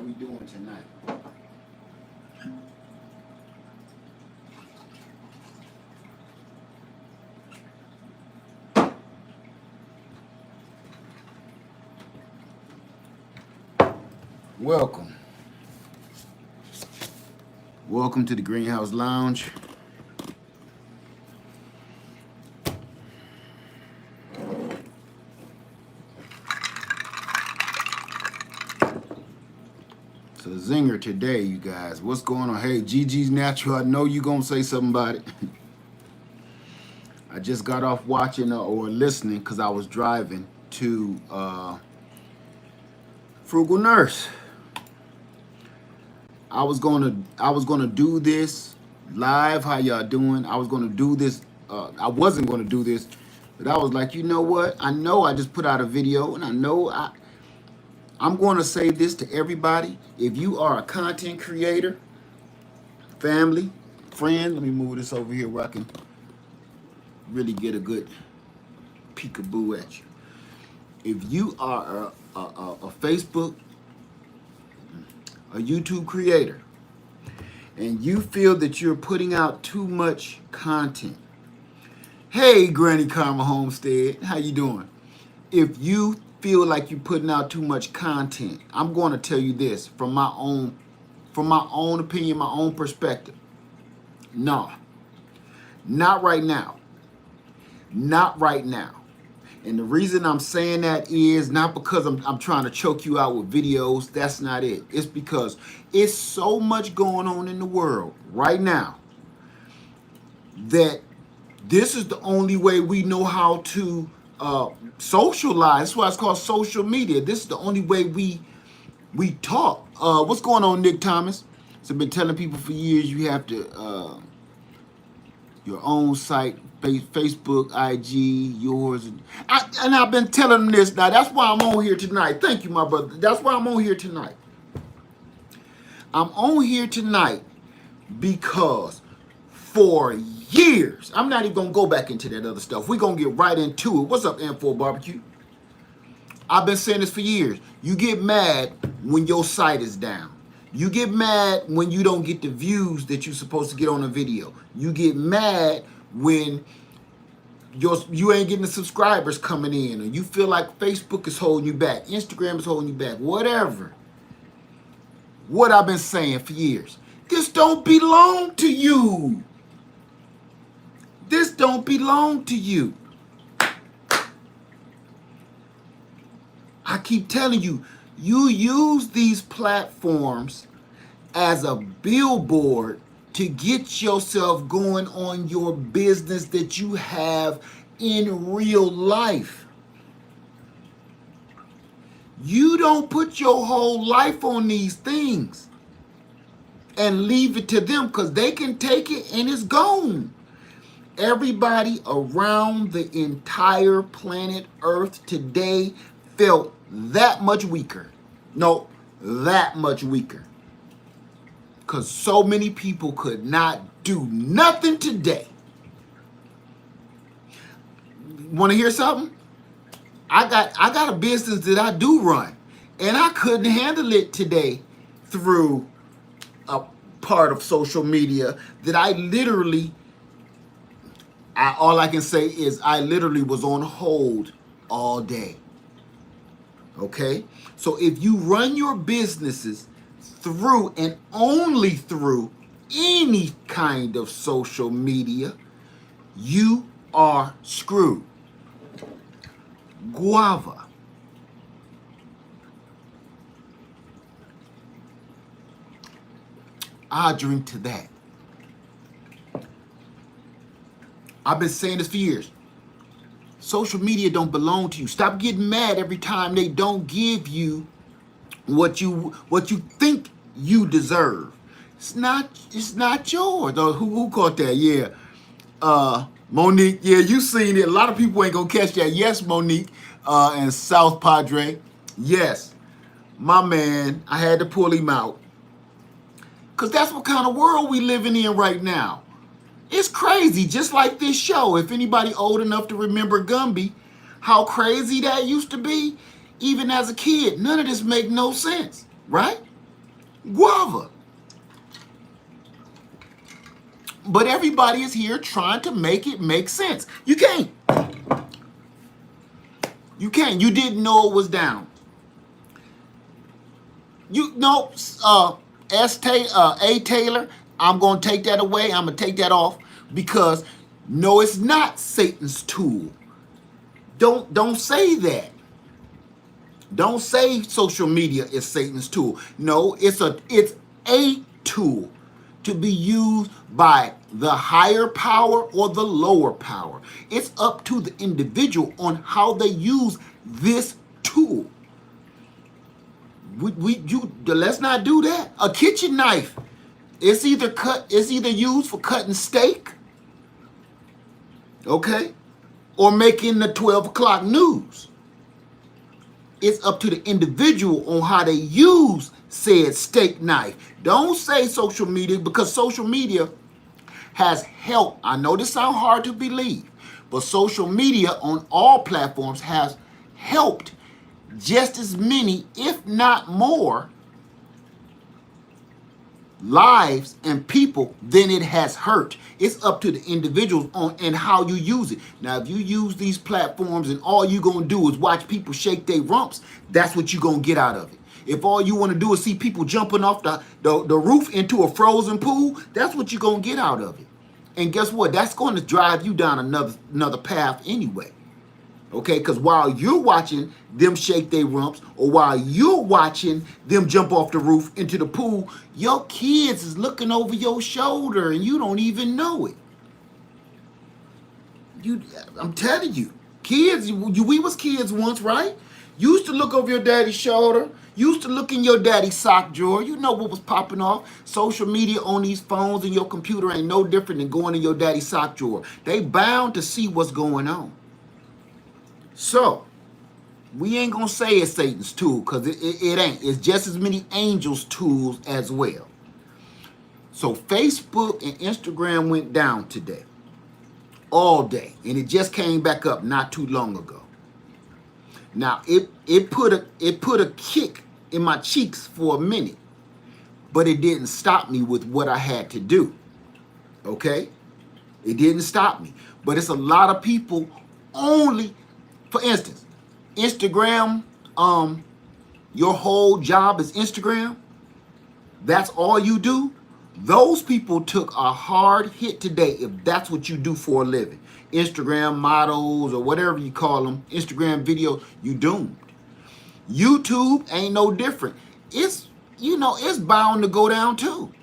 we doing tonight? Welcome. Welcome to the Greenhouse Lounge. It's a zinger today, you guys. What's going on? Hey, Gigi's Natural. I know you're going to say something about it. I just got off watching or listening because I was driving to Frugal Nurse. I was gonna do this live. How y'all doing? I was gonna do this. I wasn't gonna do this, but I was like, you know what? I know I just put out a video, and I know I'm gonna say this to everybody. If you are a content creator, family, friend, let me move this over here where I can really get a good peekaboo at you. If you are a Facebook, a YouTube creator, and you feel that you're putting out too much content, hey, Granny Karma Homestead, how you doing? If you feel like you're putting out too much content, I'm going to tell you this from my own opinion, my own perspective. No, not right now. Not right now. And the reason I'm saying that is not because I'm trying to choke you out with videos. That's not it. It's because it's so much going on in the world right now that this is the only way we know how to socialize. That's why it's called social media. This is the only way we talk. What's going on, Nick Thomas? So I've been telling people for years you have to your own site, Facebook, IG, yours. And I've been telling them this now. That's why I'm on here tonight. Thank you, my brother. That's why I'm on here tonight. I'm on here tonight because for years, I'm not even going to go back into that other stuff. We're going to get right into it. What's up, M4 Barbecue? I've been saying this for years. You get mad when your site is down. You get mad when you don't get the views that you're supposed to get on a video. You get mad when you ain't getting the subscribers coming in, or you feel like Facebook is holding you back, Instagram is holding you back, whatever. What I've been saying for years. This don't belong to you. This don't belong to you. I keep telling you, you use these platforms as a billboard to get yourself going on your business that you have in real life. You don't put your whole life on these things and leave it to them because they can take it and it's gone. Everybody around the entire planet Earth today felt that much weaker. No, that much weaker. Because so many people could not do nothing today. Want to hear something? I got a business that I do run, and I couldn't handle it today through a part of social media that all I can say is I literally was on hold all day. Okay? So if you run your businesses through and only through any kind of social media, you are screwed. Guava. I drink to that. I've been saying this for years. Social media don't belong to you. Stop getting mad every time they don't give you what you think you deserve. It's not yours. Or who caught that? Yeah. Monique, yeah, you seen it. A lot of people ain't gonna catch that. Yes, Monique, and South Padre. Yes, my man, I had to pull him out. Because that's what kind of world we living in right now. It's crazy, just like this show. If anybody old enough to remember Gumby, how crazy that used to be, even as a kid, none of this make no sense, right? Guava. But everybody is here trying to make it make sense. You can't. You can't. You didn't know it was down. You know, A. Taylor, I'm gonna take that away. I'm gonna take that off because no, it's not Satan's tool. Don't say that. Don't say social media is Satan's tool. No, it's a tool to be used by the higher power or the lower power. It's up to the individual on how they use this tool. Let's not do that. A kitchen knife, it's either used for cutting steak, okay, or making the 12 o'clock news. It's up to the individual on how they use said steak knife. Don't say social media, because social media has helped. I know this sounds hard to believe, but social media on all platforms has helped just as many, if not more, lives and people than it has hurt. It's up to the individuals on and how you use it. Now, if you use these platforms and all you're gonna do is watch people shake their rumps, that's what you're gonna get out of it. If all you want to do is see people jumping off the roof into a frozen pool, that's what you're gonna get out of it. And guess what? That's going to drive you down another path anyway. Okay, because while you're watching them shake their rumps, or while you're watching them jump off the roof into the pool, your kids is looking over your shoulder and you don't even know it. I'm telling you, kids, we was kids once, right? You used to look over your daddy's shoulder. You used to look in your daddy's sock drawer. You know what was popping off. Social media on these phones and your computer ain't no different than going in your daddy's sock drawer. They bound to see what's going on. So, we ain't gonna say it's Satan's tool, because it ain't. It's just as many angels' tools as well. So Facebook and Instagram went down today, all day, and it just came back up not too long ago. Now it put a kick in my cheeks for a minute, but it didn't stop me with what I had to do. Okay, it didn't stop me, but it's a lot of people only. For instance, Instagram, your whole job is Instagram. That's all you do. Those people took a hard hit today if that's what you do for a living. Instagram models or whatever you call them, Instagram videos, you doomed. YouTube ain't no different. It's bound to go down too.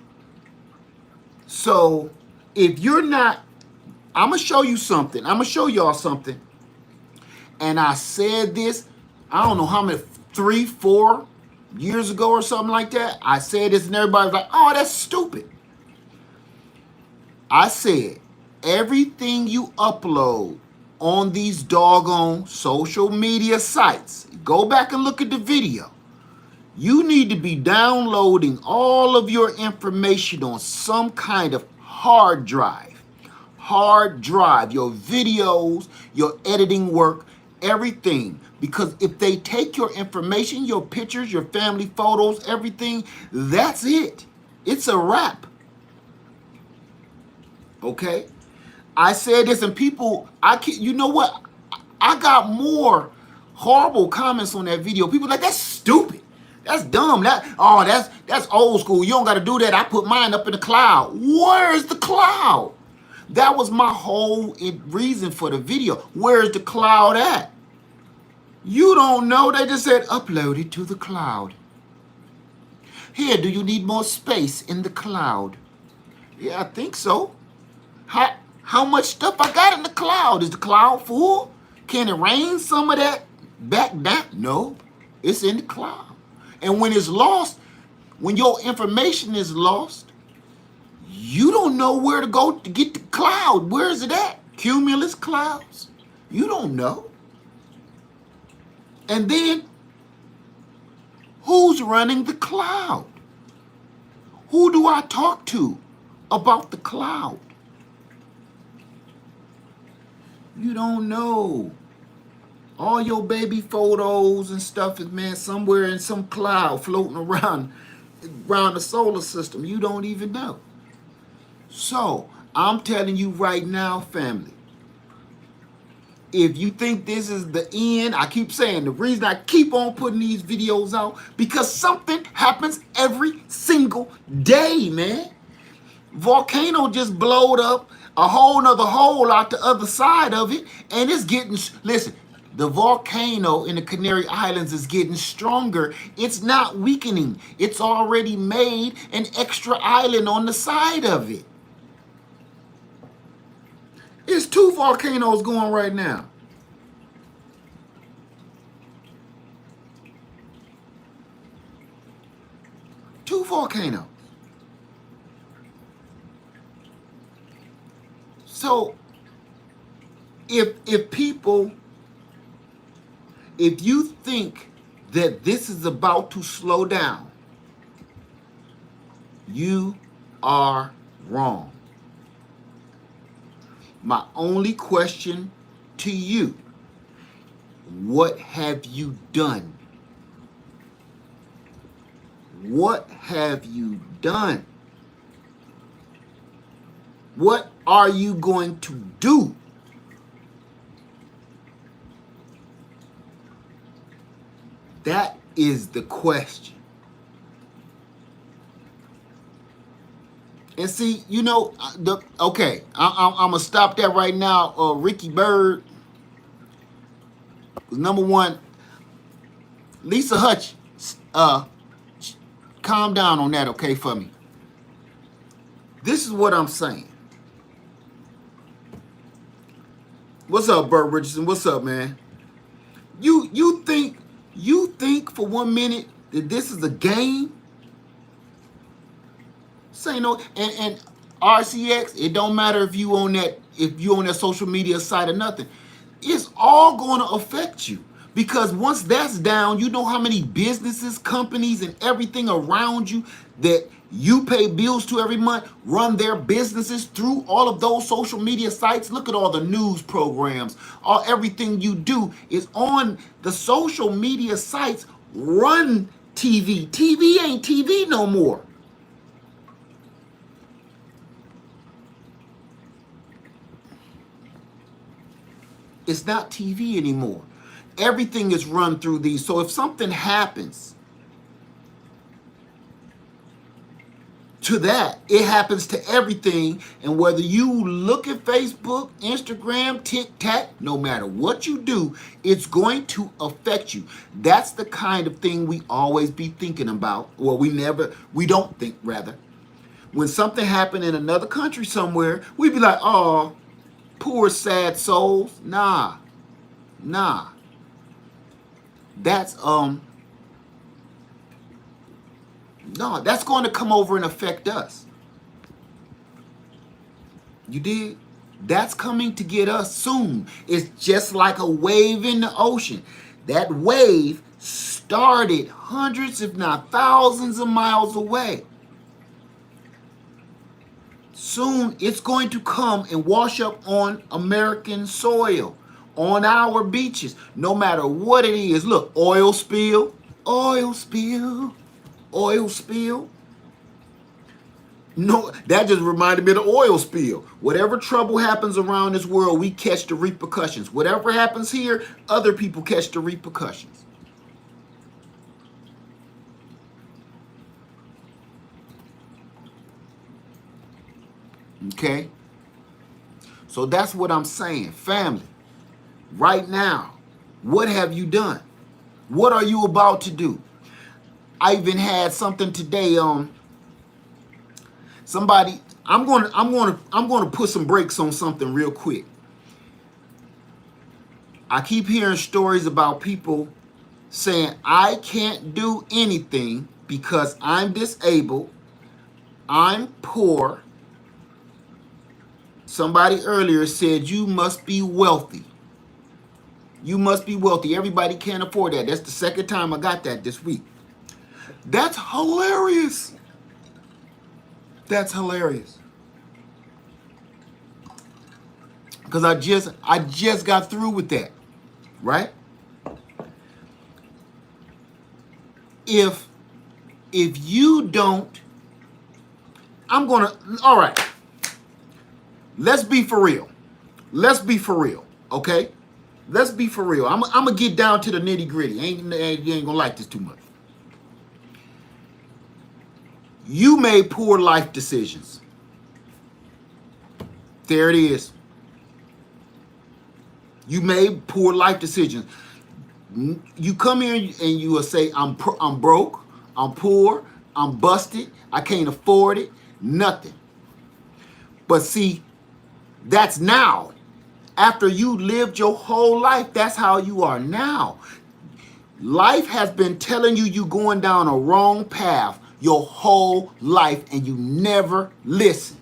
So if you're not, I'm gonna show you something. I'm gonna show y'all something. And I said this, I don't know how many, 3-4 years ago or something like that. I said this and everybody's like, oh, that's stupid. I said, everything you upload on these doggone social media sites, go back and look at the video. You need to be downloading all of your information on some kind of hard drive. Hard drive, your videos, your editing work, everything. Because if they take your information, your pictures, your family photos, everything, that's it. It's a wrap. Okay? I said this and people, you know what? I got more horrible comments on that video. People like, that's stupid. That's dumb. That's old school. You don't got to do that. I put mine up in the cloud. Where's the cloud? That was my whole reason for the video. Where's the cloud at? You don't know. They just said upload it to the cloud. Here, do you need more space in the cloud? Yeah, I think so. How much stuff I got in the cloud? Is the cloud full? Can it rain some of that back down? No, it's in the cloud. And when it's lost, when your information is lost, you don't know where to go to get the cloud. Where is it at? Cumulus clouds? You don't know. And then, who's running the cloud? Who do I talk to about the cloud? You don't know. All your baby photos and stuff is, man, somewhere in some cloud floating around. around the solar system. You don't even know. So I'm telling you right now, family, if you think this is the end, I keep saying the reason I keep on putting these videos out, because something happens every single day, man. Volcano just blowed up a whole nother hole out the other side of it, and it's getting, listen, the volcano in the Canary Islands is getting stronger. It's not weakening. It's already made an extra island on the side of it. It's 2 volcanoes going right now. Two volcanoes. So if people, if you think that this is about to slow down, you are wrong. My only question to you, what have you done? What have you done? What are you going to do? That is the question. And see, you know, okay, I'm gonna stop that right now. Ricky Bird was number one. Lisa Hutch, calm down on that, okay, for me. This is what I'm saying. What's up, Bert Richardson? What's up, man? You think for 1 minute that this is a game? Say no, and RCX, it don't matter if you on that social media site or nothing. It's all going to affect you, because once that's down, you know how many businesses, companies, and everything around you that you pay bills to every month run their businesses through all of those social media sites. Look at all the news programs. Everything you do is on the social media sites. Run TV. TV ain't TV no more. It's not TV anymore. Everything is run through these. So if something happens to that, it happens to everything. And whether you look at Facebook, Instagram, TikTok, no matter what you do, it's going to affect you. That's the kind of thing we always be thinking about, or we don't think, rather. When something happened in another country somewhere, we'd be like, oh, poor sad souls. Nah. That's no, that's going to come over and affect us. You did? That's coming to get us soon. It's just like a wave in the ocean. That wave started hundreds, if not thousands of miles away. Soon it's going to come and wash up on American soil, on our beaches, no matter what it is. Look, oil spill, oil spill, oil spill. No, that just reminded me of the oil spill. Whatever trouble happens around this world, we catch the repercussions. Whatever happens here, other people catch the repercussions. Okay? So that's what I'm saying. Family, right now, what have you done? What are you about to do? I even had something today on somebody. I'm going to put some brakes on something real quick. I keep hearing stories about people saying, I can't do anything because I'm disabled, I'm poor. Somebody earlier said you must be wealthy. You must be wealthy. Everybody can't afford that. That's the second time I got that this week. That's hilarious. That's hilarious. Because I just got through with that. Right? If If you don't, all right, let's be for real. Let's be for real, okay? Let's be for real. I'm gonna get down to the nitty gritty. You ain't gonna like this too much. You made poor life decisions. There it is. You made poor life decisions. You come here and you will say, I'm broke, I'm poor, I'm busted, I can't afford it, nothing. But see, that's now. After you lived your whole life, that's how you are now. Life has been telling you you're going down a wrong path your whole life and you never listened.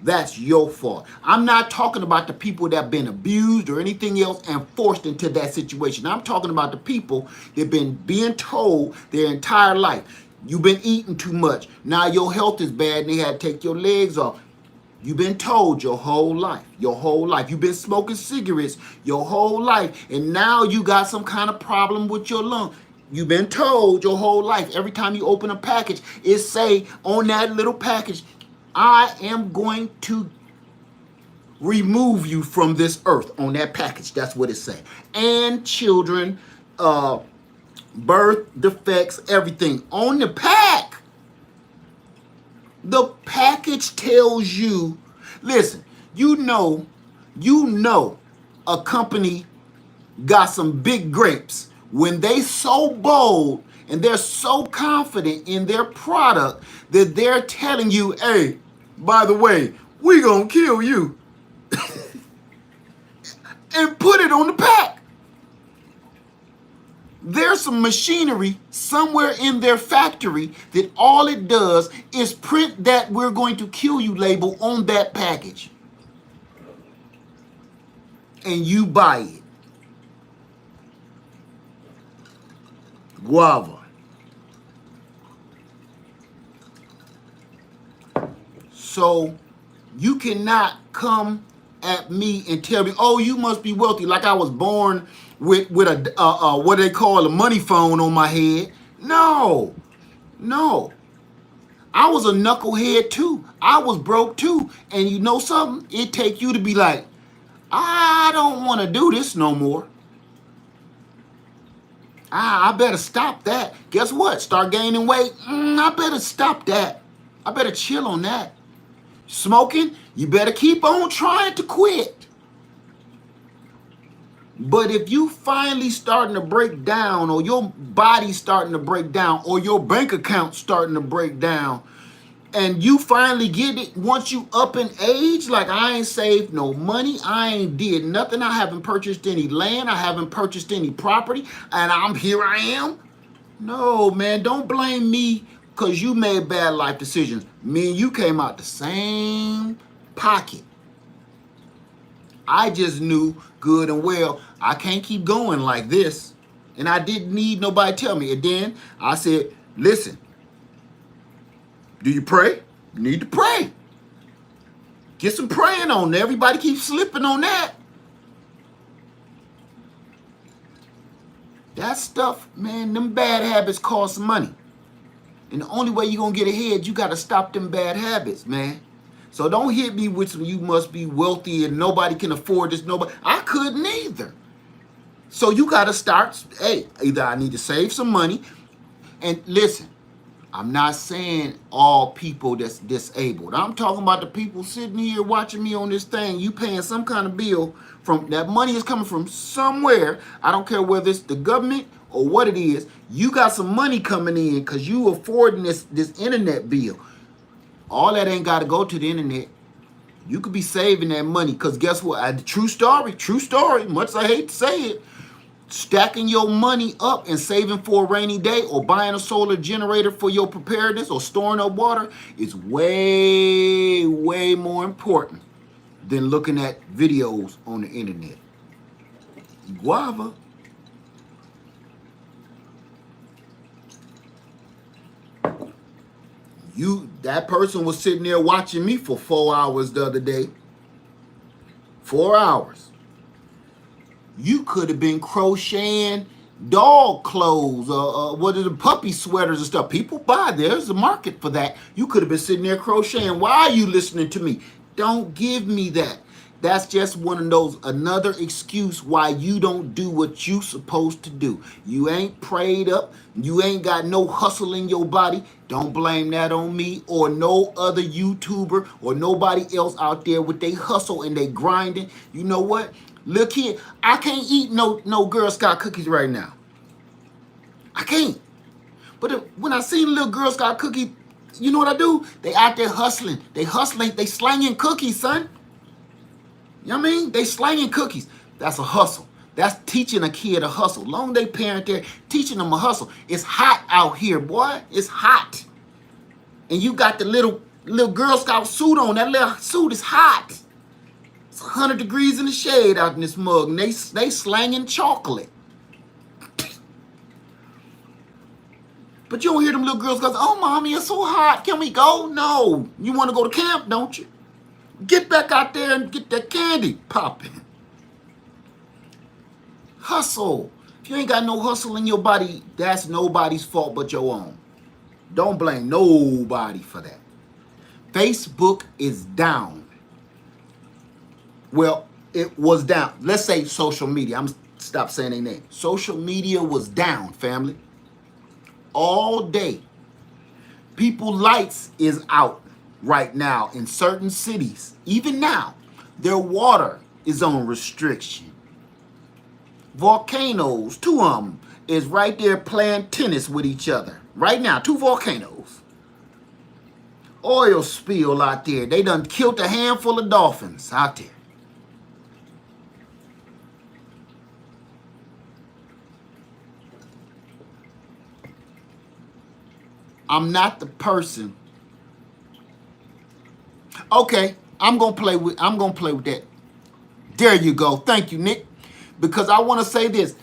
That's your fault. I'm not talking about the people that have been abused or anything else and forced into that situation. I'm talking about the people that have been being told their entire life. You've been eating too much. Now your health is bad and they had to take your legs off. You've been told your whole life. You've been smoking cigarettes your whole life. And now you got some kind of problem with your lung. You've been told your whole life. Every time you open a package, it say on that little package, I am going to remove you from this earth. On that package, that's what it say. And children, birth defects, everything. On the pack. The package tells you, listen, you know a company got some big grapes when they so bold and they're so confident in their product that they're telling you, hey, by the way, we gonna kill you. And put it on the pack. There's some machinery somewhere in their factory that all it does is print that we're going to kill you label on that package. And you buy it. Guava. So you cannot come at me and tell me, oh, you must be wealthy, like I was born with a what they call a money phone on my head. No. I was a knucklehead too. I was broke too. And you know something? It take you to be like, I don't want to do this no more. I better stop that. Guess what? Start gaining weight. I better stop that. I better chill on that. Smoking, you better keep on trying to quit. But if you finally starting to break down, or your body starting to break down, or your bank account starting to break down, and you finally get it, once you up in age, like I ain't saved no money, I ain't did nothing, I haven't purchased any land, I haven't purchased any property, and here I am. No, man, don't blame me because you made bad life decisions. Me and you came out the same pocket. I just knew good and well I can't keep going like this. And I didn't need nobody to tell me. And then I said, listen, do you pray? You need to pray. Get some praying on. Everybody keeps slipping on that. That stuff, man, them bad habits cost money. And the only way you're going to get ahead, you got to stop them bad habits, man. So don't hit me with some, you must be wealthy and nobody can afford this. Nobody. I couldn't either. So you got to start, hey, either I need to save some money. And listen, I'm not saying all people that's disabled. I'm talking about the people sitting here watching me on this thing. You paying some kind of bill from, that money is coming from somewhere. I don't care whether it's the government or what it is. You got some money coming in because you affording this internet bill. All that ain't got to go to the internet. You could be saving that money because guess what? True story, much as I hate to say it, stacking your money up and saving for a rainy day or buying a solar generator for your preparedness or storing up water is way, way more important than looking at videos on the internet. Guava. That person was sitting there watching me for 4 hours the other day. 4 hours. You could have been crocheting dog clothes, what are the puppy sweaters and stuff. People buy. There's a market for that. You could have been sitting there crocheting. Why are you listening to me? Don't give me that. That's just one of those, another excuse why you don't do what you supposed to do. You ain't prayed up. You ain't got no hustle in your body. Don't blame that on me or no other YouTuber or nobody else out there with they hustle and they grinding. You know what? Look here, I can't eat no Girl Scout cookies right now. I can't. But when I see little Girl Scout cookie, you know what I do? They out there hustling. They hustling. They slanging cookies, son. You know what I mean? They slanging cookies. That's a hustle. That's teaching a kid a hustle. Long they parent there, teaching them a hustle. It's hot out here, boy. It's hot. And you got the little Girl Scout suit on. That little suit is hot. It's 100 degrees in the shade out in this mug. And they slanging chocolate. But you don't hear them little girls go, oh, mommy, it's so hot. Can we go? No. You want to go to camp, don't you? Get back out there and get that candy popping. Hustle. If you ain't got no hustle in your body, that's nobody's fault but your own. Don't blame nobody for that. Facebook is down. Well, it was down. Let's say social media. I'm going to stop saying their name. Social media was down, family. All day. People lights is out right now in certain cities. Even now, their water is on restriction. Volcanoes, 2 of them is right there playing tennis with each other. Right now, 2 volcanoes. Oil spill out there. They done killed a handful of dolphins out there. I'm not the person. Okay, I'm gonna play with that. There you go. Thank you, Nick. Because I want to say this.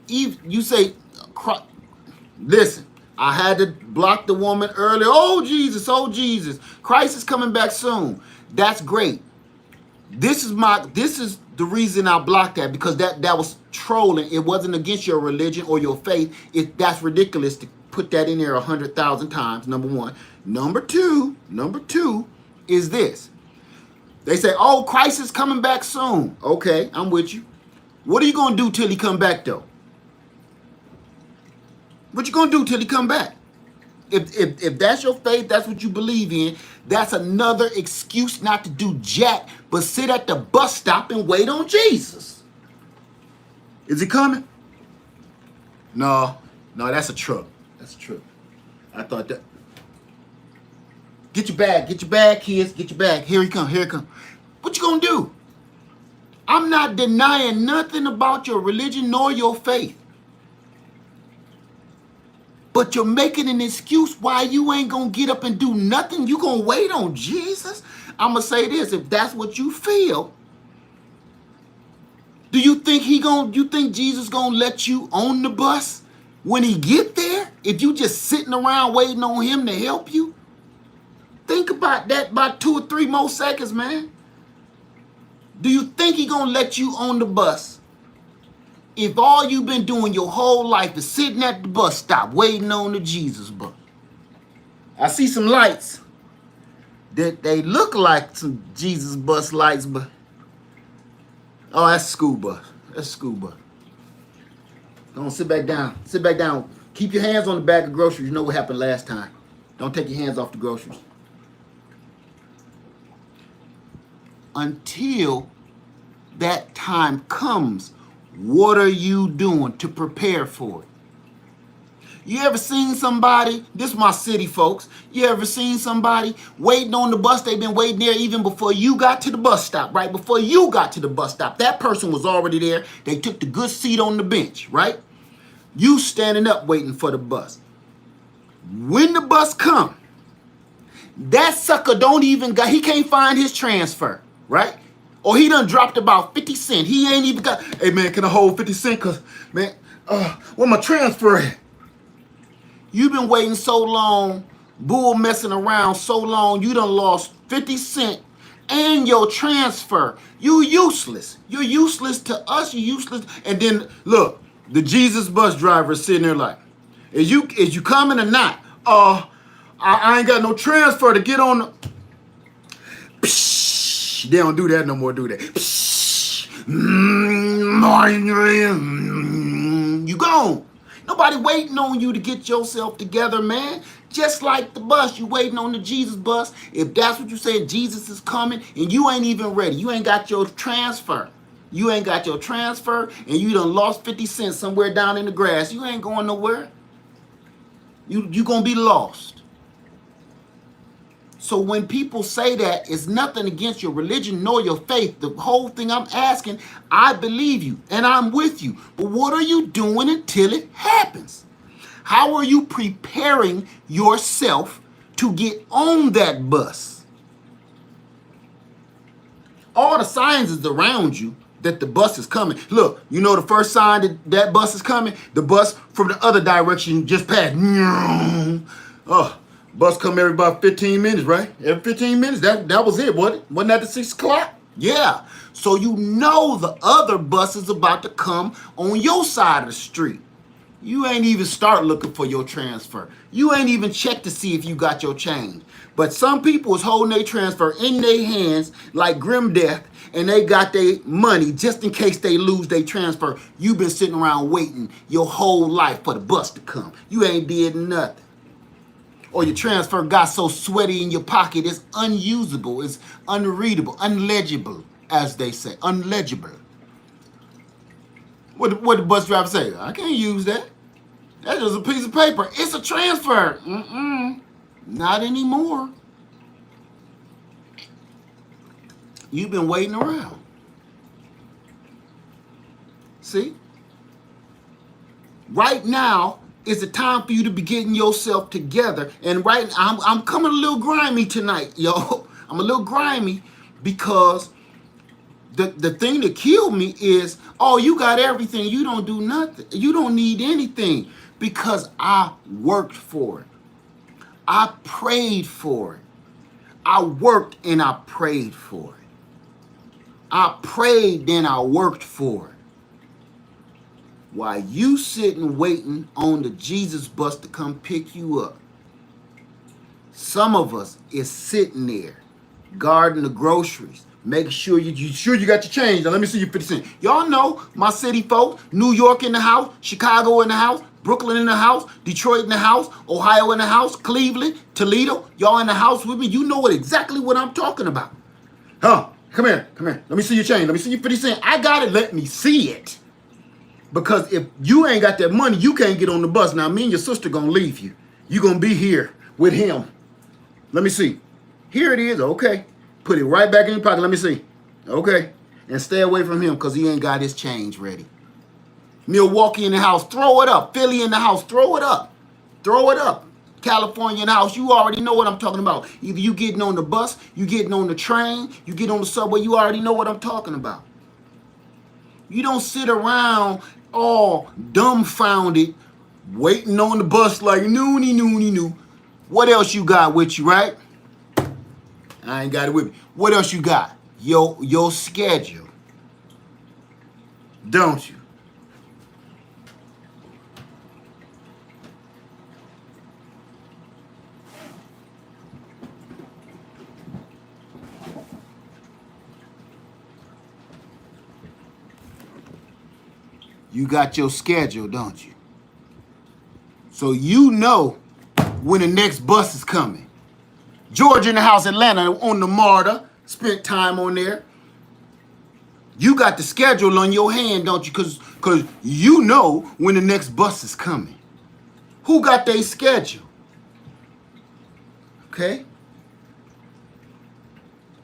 Eve, you say, listen, I had to block the woman earlier. Oh Jesus, Christ is coming back soon. That's great. This is the reason I blocked that, because that was trolling. It wasn't against your religion or your faith. That's ridiculous to put that in there 100,000 times. Number one. Number two is this. They say, oh, Christ is coming back soon. Okay, I'm with you. What are you gonna do till he come back though? What you gonna do till he come back? If that's your faith, that's what you believe in, that's another excuse not to do jack but sit at the bus stop and wait on Jesus. Is he coming? No, that's a truck. That's a truck. I thought that. Get your bag, kids, get your bag. Here he come. What you gonna do? I'm not denying nothing about your religion nor your faith. But you're making an excuse why you ain't gonna get up and do nothing. You gonna wait on Jesus? I'm gonna say this, if that's what you feel, do you think Jesus gonna let you on the bus when he get there? If you just sitting around waiting on him to help you? Think about that about 2 or 3 more seconds, man. Do you think he gonna let you on the bus if all you've been doing your whole life is sitting at the bus stop waiting on the Jesus bus? I see some lights that they look like some Jesus bus lights, but oh, that's school bus. Don't sit back down. Keep your hands on the bag of groceries. You know what happened last time. Don't take your hands off the groceries. Until that time comes, what are you doing to prepare for it? You ever seen somebody, this is my city folks, you ever seen somebody waiting on the bus? They've been waiting there even before you got to the bus stop, right? Before you got to the bus stop, that person was already there. They took the good seat on the bench, right? You standing up waiting for the bus. When the bus come, that sucker he can't find his transfer, right? Or he done dropped about 50 cents. He ain't even got, hey man, can I hold 50 cents? Cause man, where my transfer at? You've been waiting so long, bull messing around so long, you done lost 50 cents and your transfer. You useless. You're useless to us, you useless. And then look, The Jesus bus driver is sitting there like, is you coming or not? I ain't got no transfer to get on the. Psh, they don't do that no more, do they? Psh, you gone. Nobody waiting on you to get yourself together, man. Just like the bus, you waiting on the Jesus bus. If that's what you said, Jesus is coming, and you ain't even ready. You ain't got your transfer. You ain't got your transfer, and you done lost 50 cents somewhere down in the grass. You ain't going nowhere. You gonna be lost. So when people say that, it's nothing against your religion nor your faith. The whole thing I'm asking, I believe you and I'm with you. But what are you doing until it happens? How are you preparing yourself to get on that bus? All the signs is around you that the bus is coming. Look, you know the first sign that that bus is coming? The bus from the other direction just passed. Oh. Bus come every about 15 minutes, right? Every 15 minutes, that was it, wasn't it? Wasn't that the 6 o'clock? Yeah. So you know the other bus is about to come on your side of the street. You ain't even start looking for your transfer. You ain't even check to see if you got your change. But some people is holding their transfer in their hands like grim death, and they got their money just in case they lose their transfer. You've been sitting around waiting your whole life for the bus to come. You ain't did nothing. Or your transfer got so sweaty in your pocket, it's unusable, it's unreadable, unlegible, as they say, unlegible. What the bus driver say? I can't use that. That's just a piece of paper. It's a transfer. Not anymore. You've been waiting around. See? Right now, it's the time for you to be getting yourself together. And right now, I'm coming a little grimy tonight, yo. I'm a little grimy because the thing that killed me is, oh, you got everything. You don't do nothing. You don't need anything because I worked for it. I prayed for it. I worked and I prayed for it. I prayed, then I worked for it. While you sitting waiting on the Jesus bus to come pick you up, some of us is sitting there guarding the groceries, making sure you got your change. Now let me see your 50 cents. Y'all know my city folks, New York in the house, Chicago in the house, Brooklyn in the house, Detroit in the house, Ohio in the house, Cleveland, Toledo. Y'all in the house with me. You know exactly what I'm talking about. Huh? Come here. Let me see your change. Let me see your 50 cents. I got it. Let me see it. Because if you ain't got that money, you can't get on the bus. Now, me and your sister gonna leave you. You gonna be here with him. Let me see. Here it is. Okay. Put it right back in your pocket. Let me see. Okay. And stay away from him because he ain't got his change ready. Milwaukee in the house, throw it up. Philly in the house, throw it up. Throw it up. California in the house, you already know what I'm talking about. Either you getting on the bus, you getting on the train, you get on the subway, you already know what I'm talking about. You don't sit around all dumbfounded, waiting on the bus like noony. What else you got with you, right? I ain't got it with me. What else you got? Your schedule. Don't you? You got your schedule, don't you? So you know when the next bus is coming. Georgia in the house, Atlanta on the MARTA, spent time on there. You got the schedule on your hand, don't you? Because you know when the next bus is coming. Who got their schedule? Okay?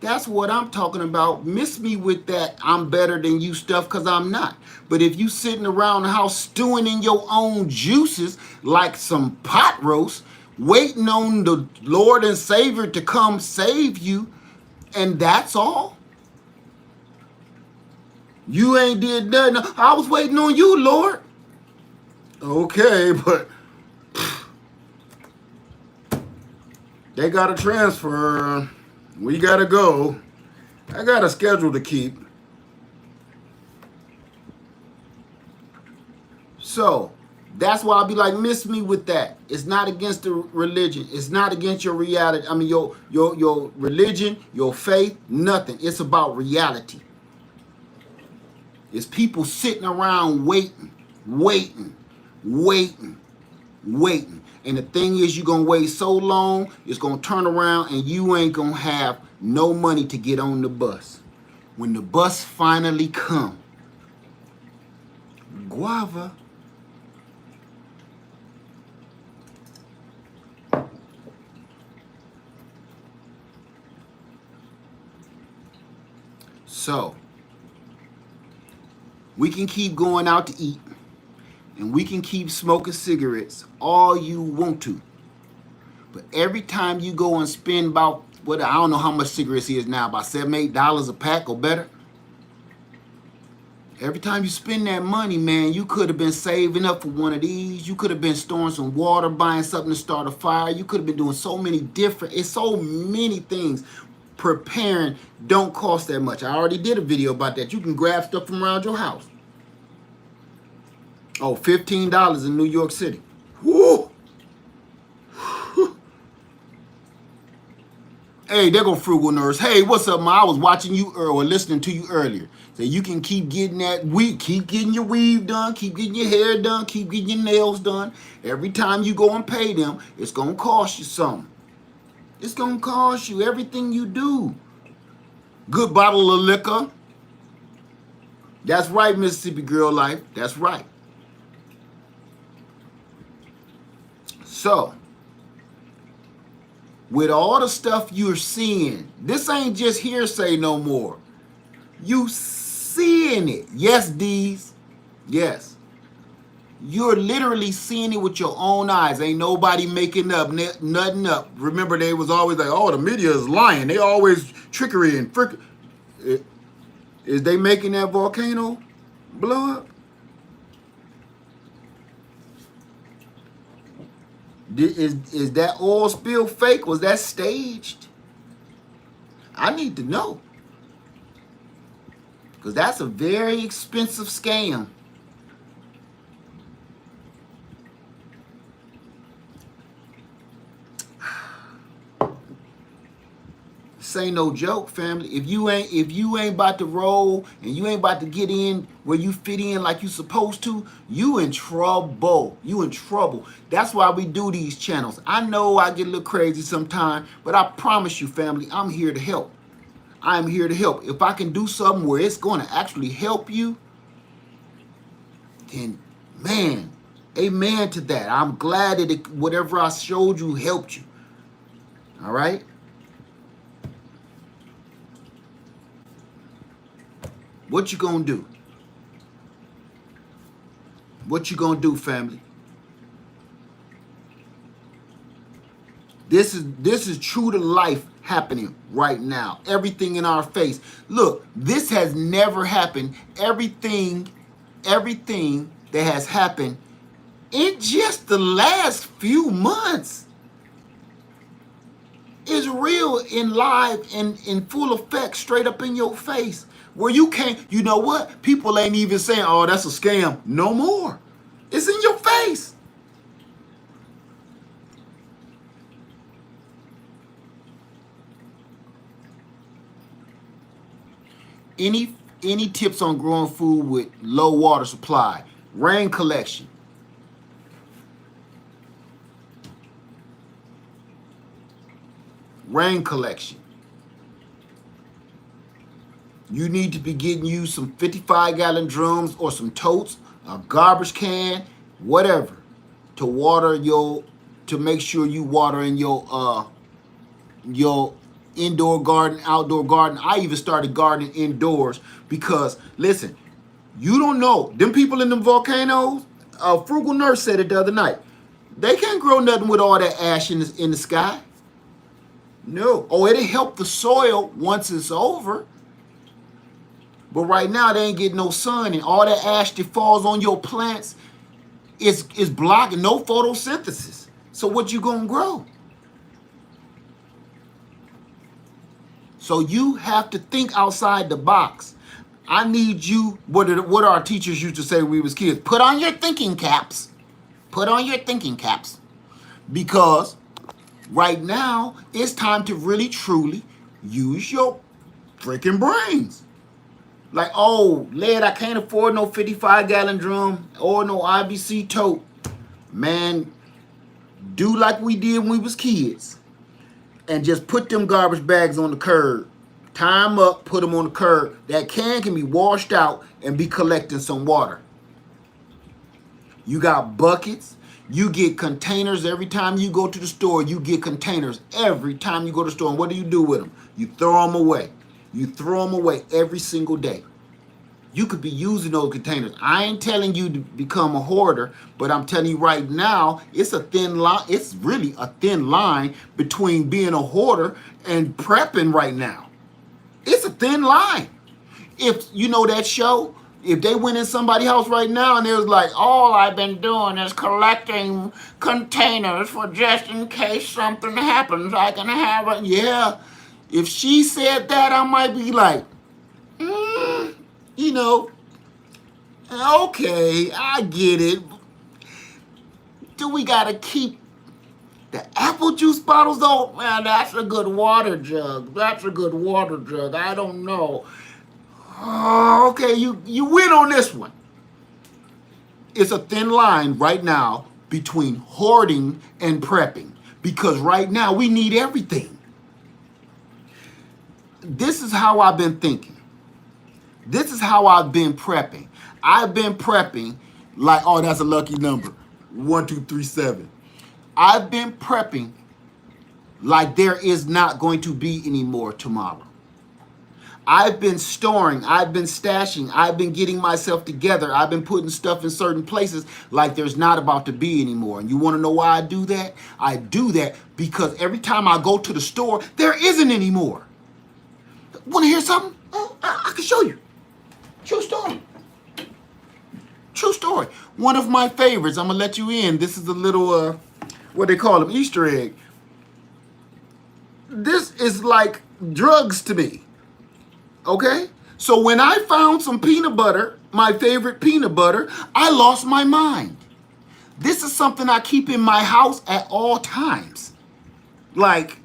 That's what I'm talking about. Miss me with that I'm better than you stuff because I'm not. But if you sitting around the house stewing in your own juices like some pot roast, waiting on the Lord and Savior to come save you, and that's all? You ain't did nothing. I was waiting on you, Lord. Okay, but they got a transfer. We gotta go. I got a schedule to keep. So that's why I'll be like, miss me with that. It's not against the religion. It's not against your reality. I mean, your religion, your faith, nothing. It's about reality. It's people sitting around waiting, waiting, waiting, waiting. And the thing is, you're going to wait so long, it's going to turn around and you ain't going to have no money to get on the bus. When the bus finally come, guava. So, we can keep going out to eat and we can keep smoking cigarettes all you want to. But every time you go and spend about, what, I don't know how much cigarettes is now, about $7, $8 a pack or better. Every time you spend that money, man, you could have been saving up for one of these. You could have been storing some water, buying something to start a fire. You could have been doing so many different, it's so many things. Preparing don't cost that much. I already did a video about that. You can grab stuff from around your house. Oh, $15 in New York City. Woo! Hey, there go Frugal Nurse. Hey, what's up, ma? I was watching you or listening to you earlier. So you can keep getting that weave, keep getting your weave done, keep getting your hair done, keep getting your nails done. Every time you go and pay them, it's going to cost you something. It's going to cost you everything you do. Good bottle of liquor. That's right, Mississippi Girl Life. That's right. So, with all the stuff you're seeing, this ain't just hearsay no more. You seeing it. Yes, D's. Yes. You're literally seeing it with your own eyes. Ain't nobody making up nothing up. Remember, they was always like, oh, the media is lying. They always trickery and frick. Is they making that volcano blow up? Is that oil spill fake? Was that staged? I need to know. Because that's a very expensive scam. This ain't no joke, family. If you ain't about to roll and you ain't about to get in where you fit in like you supposed to, you in trouble. You in trouble. That's why we do these channels. I know I get a little crazy sometimes, but I promise you, family, I'm here to help. I'm here to help. If I can do something where it's going to actually help you, then, man, amen to that. I'm glad that whatever I showed you helped you. All right? What you gonna do? What you gonna do, family? This is true to life happening right now. Everything in our face. Look, this has never happened. Everything that has happened in just the last few months is real in live and in full effect, straight up in your face. Where you can't, you know what? People ain't even saying, oh, that's a scam. No more. It's in your face. Any tips on growing food with low water supply? Rain collection. Rain collection. You need to be getting you some 55-gallon drums or some totes, a garbage can, whatever, to water to make sure you water in your indoor garden, outdoor garden. I even started gardening indoors because, listen, you don't know. Them people in them volcanoes, Frugal Nurse said it the other night, they can't grow nothing with all that ash in the sky. No. Oh, it'll help the soil once it's over. But right now, they ain't getting no sun, and all that ash that falls on your plants is blocking no photosynthesis. So what you gonna grow? So you have to think outside the box. I need you, what our teachers used to say when we was kids, put on your thinking caps. Put on your thinking caps. Because right now, it's time to really, truly use your freaking brains. Like, oh, lad, I can't afford no 55-gallon drum or no IBC tote. Man, do like we did when we was kids and just put them garbage bags on the curb. Tie them up, put them on the curb. That can be washed out and be collecting some water. You got buckets. You get containers every time you go to the store. You get containers every time you go to the store. And what do you do with them? You throw them away. You throw them away every single day. You could be using those containers. I ain't telling you to become a hoarder, but I'm telling you right now, it's a thin line. It's really a thin line between being a hoarder and prepping right now. It's a thin line. If you know that show, if they went in somebody's house right now and it was like, all I've been doing is collecting containers for just in case something happens, I can have it. Yeah. If she said that, I might be like, you know, okay, I get it. Do we gotta keep the apple juice bottles though? Man, that's a good water jug. That's a good water jug. I don't know. Oh, okay, you win on this one. It's a thin line right now between hoarding and prepping because right now we need everything. This is how I've been thinking. This is how I've been prepping. I've been prepping like, oh, that's a lucky number. 1, 2, 3, 7. I've been prepping like there is not going to be any more tomorrow. I've been storing, I've been stashing, I've been getting myself together. I've been putting stuff in certain places like there's not about to be anymore. And you want to know why I do that? I do that because every time I go to the store, there isn't anymore. Want to hear something? Oh, I can show you. True story. True story. One of my favorites. I'm going to let you in. This is a little, what they call them, Easter egg. This is like drugs to me. Okay? So when I found some peanut butter, my favorite peanut butter, I lost my mind. This is something I keep in my house at all times. Like,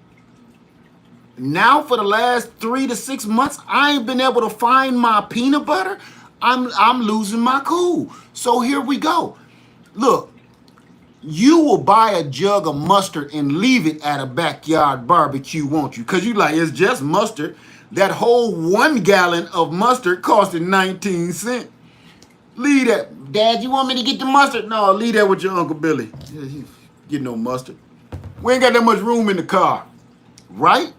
now for the last 3 to 6 months, I ain't been able to find my peanut butter. I'm losing my cool. So here we go. Look, you will buy a jug of mustard and leave it at a backyard barbecue, won't you? Because you like, it's just mustard. That whole 1 gallon of mustard costed 19 cents. Leave that. Dad, you want me to get the mustard? No, leave that with your Uncle Billy. Get no mustard. We ain't got that much room in the car. Right?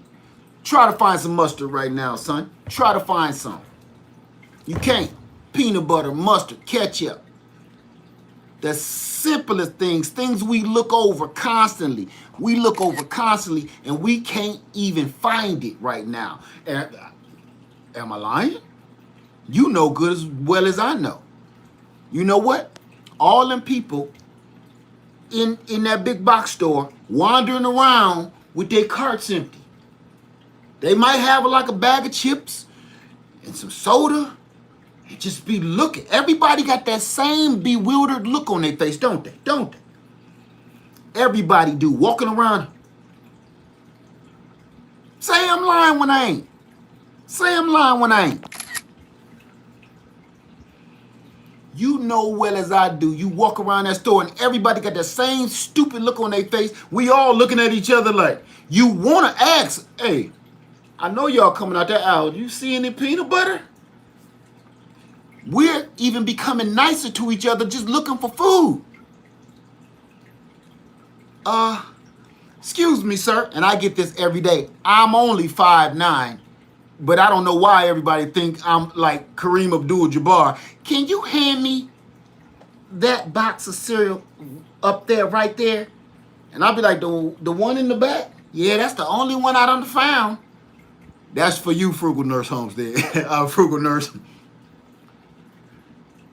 Try to find some mustard right now, son. Try to find some. You can't. Peanut butter, mustard, ketchup. The simplest things we look over constantly. We look over constantly and we can't even find it right now. Am I lying? You know good as well as I know. You know what? All them people in that big box store wandering around with their carts empty. They might have like a bag of chips and some soda and just be looking. Everybody got that same bewildered look on their face, don't they? Don't they? Everybody do. Walking around. Say I'm lying when I ain't. Say I'm lying when I ain't. You know well as I do. You walk around that store and everybody got that same stupid look on their face. We all looking at each other like, you want to ask, hey, I know y'all coming out that aisle. You see any peanut butter? We're even becoming nicer to each other just looking for food. Excuse me, sir. And I get this every day. I'm only 5'9", but I don't know why everybody think I'm like Kareem Abdul-Jabbar. Can you hand me that box of cereal up there, right there? And I'll be like, the one in the back? Yeah, that's the only one I done found. That's for you, Frugal Nurse Homestead. Frugal Nurse.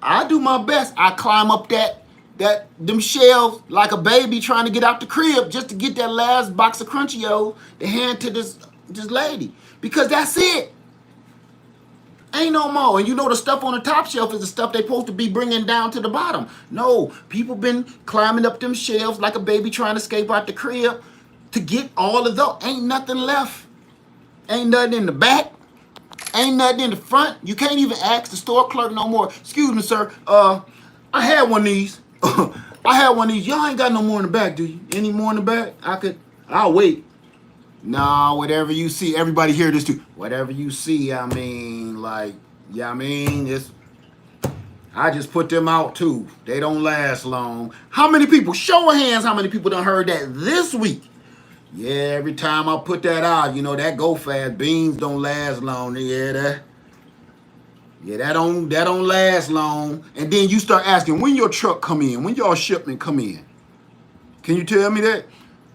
I do my best. I climb up them shelves like a baby trying to get out the crib just to get that last box of Crunchy-O's to hand to this lady. Because that's it. Ain't no more. And you know the stuff on the top shelf is the stuff they supposed to be bringing down to the bottom. No, people been climbing up them shelves like a baby trying to escape out the crib to get all of those. Ain't nothing left. Ain't nothing in the back. Ain't nothing in the front. You can't even ask the store clerk no more. Excuse me, sir. I had one of these. I had one of these. Y'all ain't got no more in the back, do you? Any more in the back? I'll wait. Nah, whatever you see, everybody hear this too. Whatever you see, I mean, like, yeah, I mean, I just put them out too. They don't last long. How many people, show of hands, how many people done heard that this week? Yeah, every time I put that out, you know, that go fast. Beans don't last long. Yeah, that don't last long. And then you start asking, when your truck come in? When your shipment come in? Can you tell me that?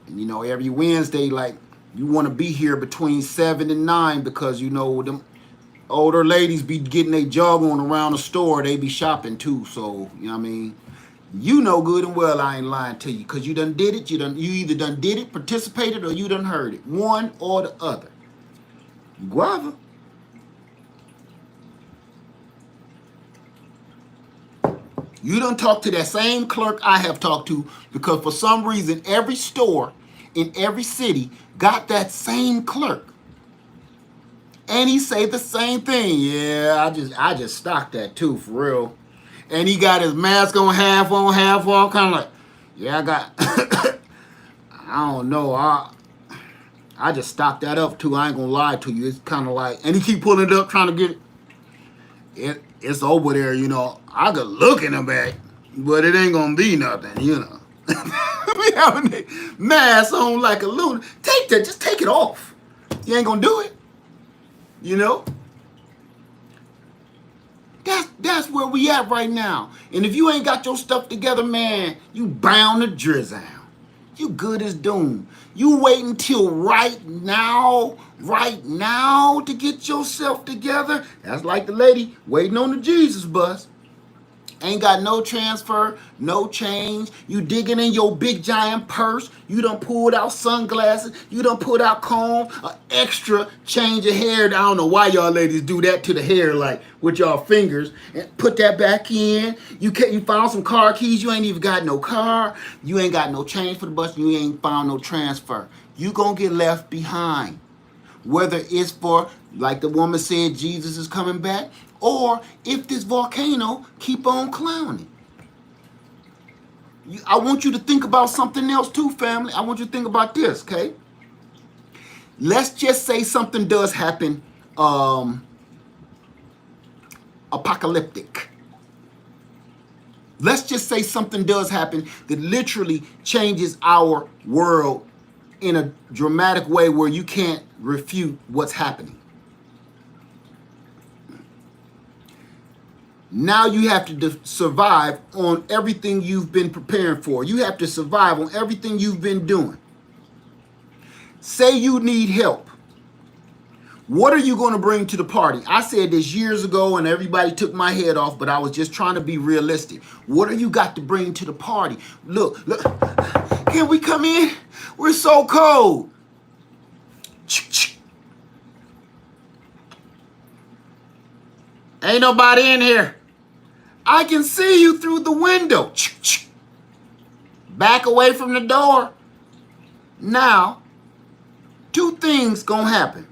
And you know, every Wednesday, like, you want to be here between 7 and 9 because, you know, them older ladies be getting their jog on around the store. They be shopping too. So, you know what I mean? You know good and well I ain't lying to you because you done did it. You either done did it, participated, or you done heard it. One or the other. Guava. You done talked to that same clerk I have talked to because for some reason every store in every city got that same clerk. And he say the same thing. Yeah, I just stocked that too, for real. And he got his mask on, half on, kind of like, yeah, I got, I don't know, I just stocked that up too. I ain't gonna lie to you. It's kind of like, and he keep pulling it up, trying to get it. It's over there, you know. I could look in the back, but it ain't gonna be nothing, you know. We having a mask on like a loon. Take that, just take it off. You ain't gonna do it, you know. That's where we at right now. And if you ain't got your stuff together, man, you bound to drizzle. You good as doom. You wait until right now to get yourself together. That's like the lady waiting on the Jesus bus. Ain't got no transfer, no change. You digging in your big giant purse. You done pulled out sunglasses. You done pulled out comb, an extra change of hair. I don't know why y'all ladies do that to the hair, like with y'all fingers, and put that back in. You found some car keys. You ain't even got no car. You ain't got no change for the bus. You ain't found no transfer. You gonna get left behind. Whether it's for, like the woman said, Jesus is coming back, or if this volcano keep on clowning. I want you to think about something else too, family. I want you to think about this, okay? Let's just say something does happen apocalyptic. Let's just say something does happen that literally changes our world in a dramatic way where you can't refute what's happening. Now you have to survive on everything you've been preparing for. You have to survive on everything you've been doing. Say you need help. What are you going to bring to the party? I said this years ago and everybody took my head off, but I was just trying to be realistic. What do you got to bring to the party? Look, can we come in? We're so cold. Ain't nobody in here. I can see you through the window. Back away from the door. Now, two things gonna happen.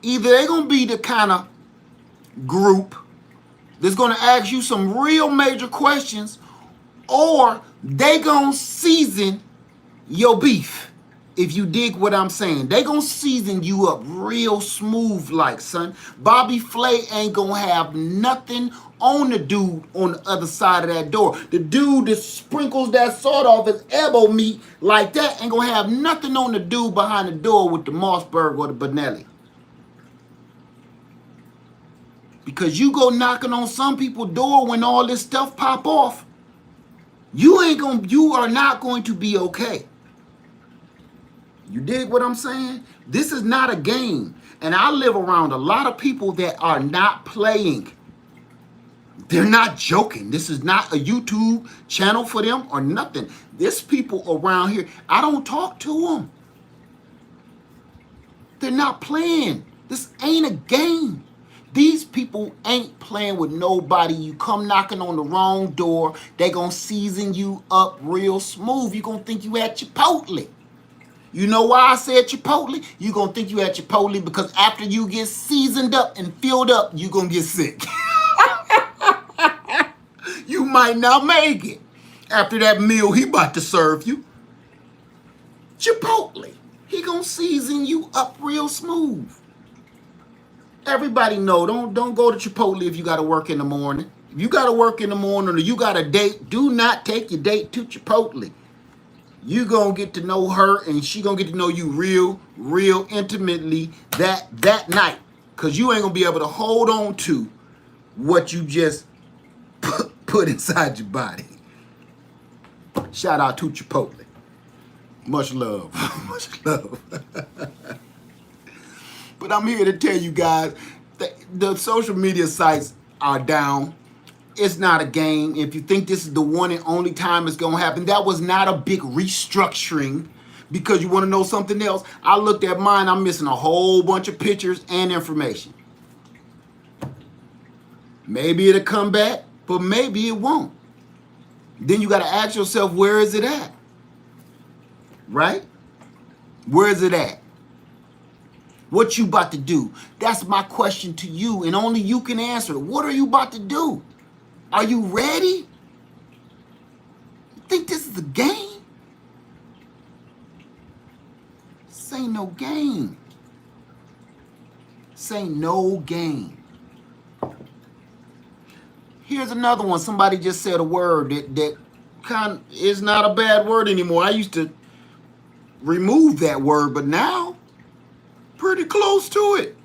Either they're gonna be the kind of group that's gonna ask you some real major questions, or they gonna season your beef. If you dig what I'm saying, they gonna season you up real smooth, like, son. Bobby Flay ain't gonna have nothing on the dude on the other side of that door. The dude that sprinkles that salt off his elbow meat like that ain't gonna have nothing on the dude behind the door with the Mossberg or the Benelli. Because you go knocking on some people's door when all this stuff pop off, you are not going to be okay. You dig what I'm saying? This is not a game. And I live around a lot of people that are not playing. They're not joking. This is not a YouTube channel for them or nothing. There's people around here, I don't talk to them. They're not playing. This ain't a game. These people ain't playing with nobody. You come knocking on the wrong door, they gonna season you up real smooth. You gonna think you at Chipotle. You know why I said Chipotle? You gonna think you at Chipotle because after you get seasoned up and filled up, you gonna get sick. You might not make it after that meal he about to serve you. Chipotle. He gonna season you up real smooth. Everybody know, don't go to Chipotle if you gotta work in the morning. If you gotta work in the morning or you got a date, do not take your date to Chipotle. You gonna get to know her and she gonna get to know you real intimately that night. Cause you ain't gonna be able to hold on to what you just put inside your body. Shout out to Chipotle. Much love. Much love. But I'm here to tell you guys that the social media sites are down. It's not a game. If you think this is the one and only time it's going to happen, that was not a big restructuring. Because you want to know something else? I looked at mine. I'm missing a whole bunch of pictures and information. Maybe it'll come back, but maybe it won't. Then you got to ask yourself, where is it at? Right? Where is it at? What you about to do? That's my question to you, and only you can answer it. What are you about to do? Are you ready? You think this is a game? This ain't no game. This ain't no game. Here's another one. Somebody just said a word that kind of is not a bad word anymore. I used to remove that word, but now pretty close to it.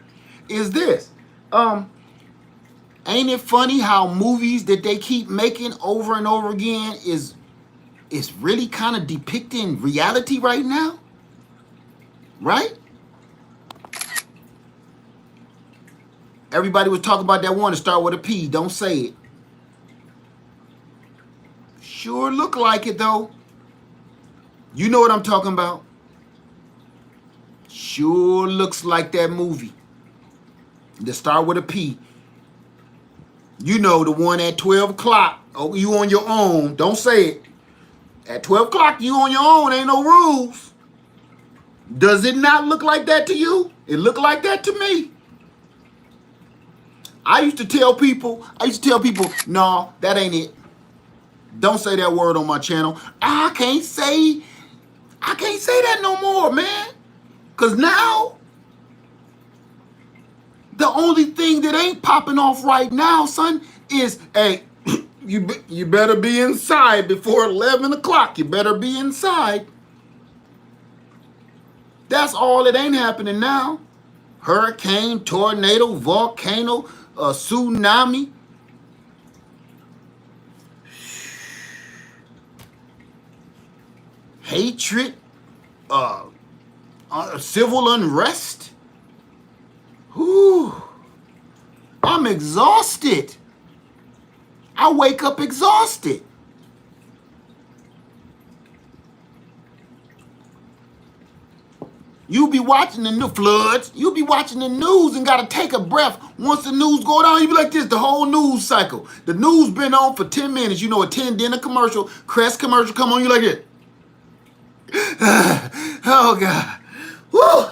Is this. Ain't it funny how movies that they keep making over and over again is really kind of depicting reality right now? Right? Everybody was talking about that one to start with a P. Don't say it. Sure look like it though. You know what I'm talking about. Sure looks like that movie. To start with a P. You know, the one at 12 o'clock. Oh, you on your own. Don't say it. At 12 o'clock, you on your own. Ain't no rules. Does it not look like that to you? It looked like that to me. I used to tell people, no, that ain't it. Don't say that word on my channel. I can't say that no more, man. Because now, the only thing that ain't popping off right now, son, is, hey, you better be inside before 11 o'clock. You better be inside. That's all that ain't happening now. Hurricane, tornado, volcano, tsunami. Hatred, civil unrest. Whew. I'm exhausted. I wake up exhausted. You be watching the floods. You be watching the news and gotta take a breath. Once the news go down, you be like this, the whole news cycle. The news been on for 10 minutes. You know, a 10 dinner commercial, Crest commercial, come on, you like it. Oh, God. Woo.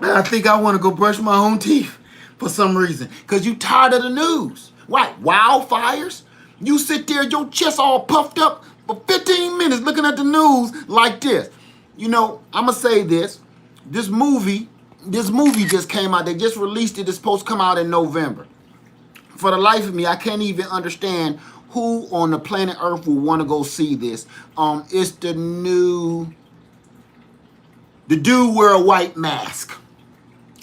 I think I want to go brush my own teeth for some reason. Because you tired of the news. Why? Wildfires? You sit there, your chest all puffed up for 15 minutes looking at the news like this. You know, I'm going to say this. This movie just came out. They just released it. It's supposed to come out in November. For the life of me, I can't even understand who on the planet Earth will want to go see this. It's the dude wear a white mask.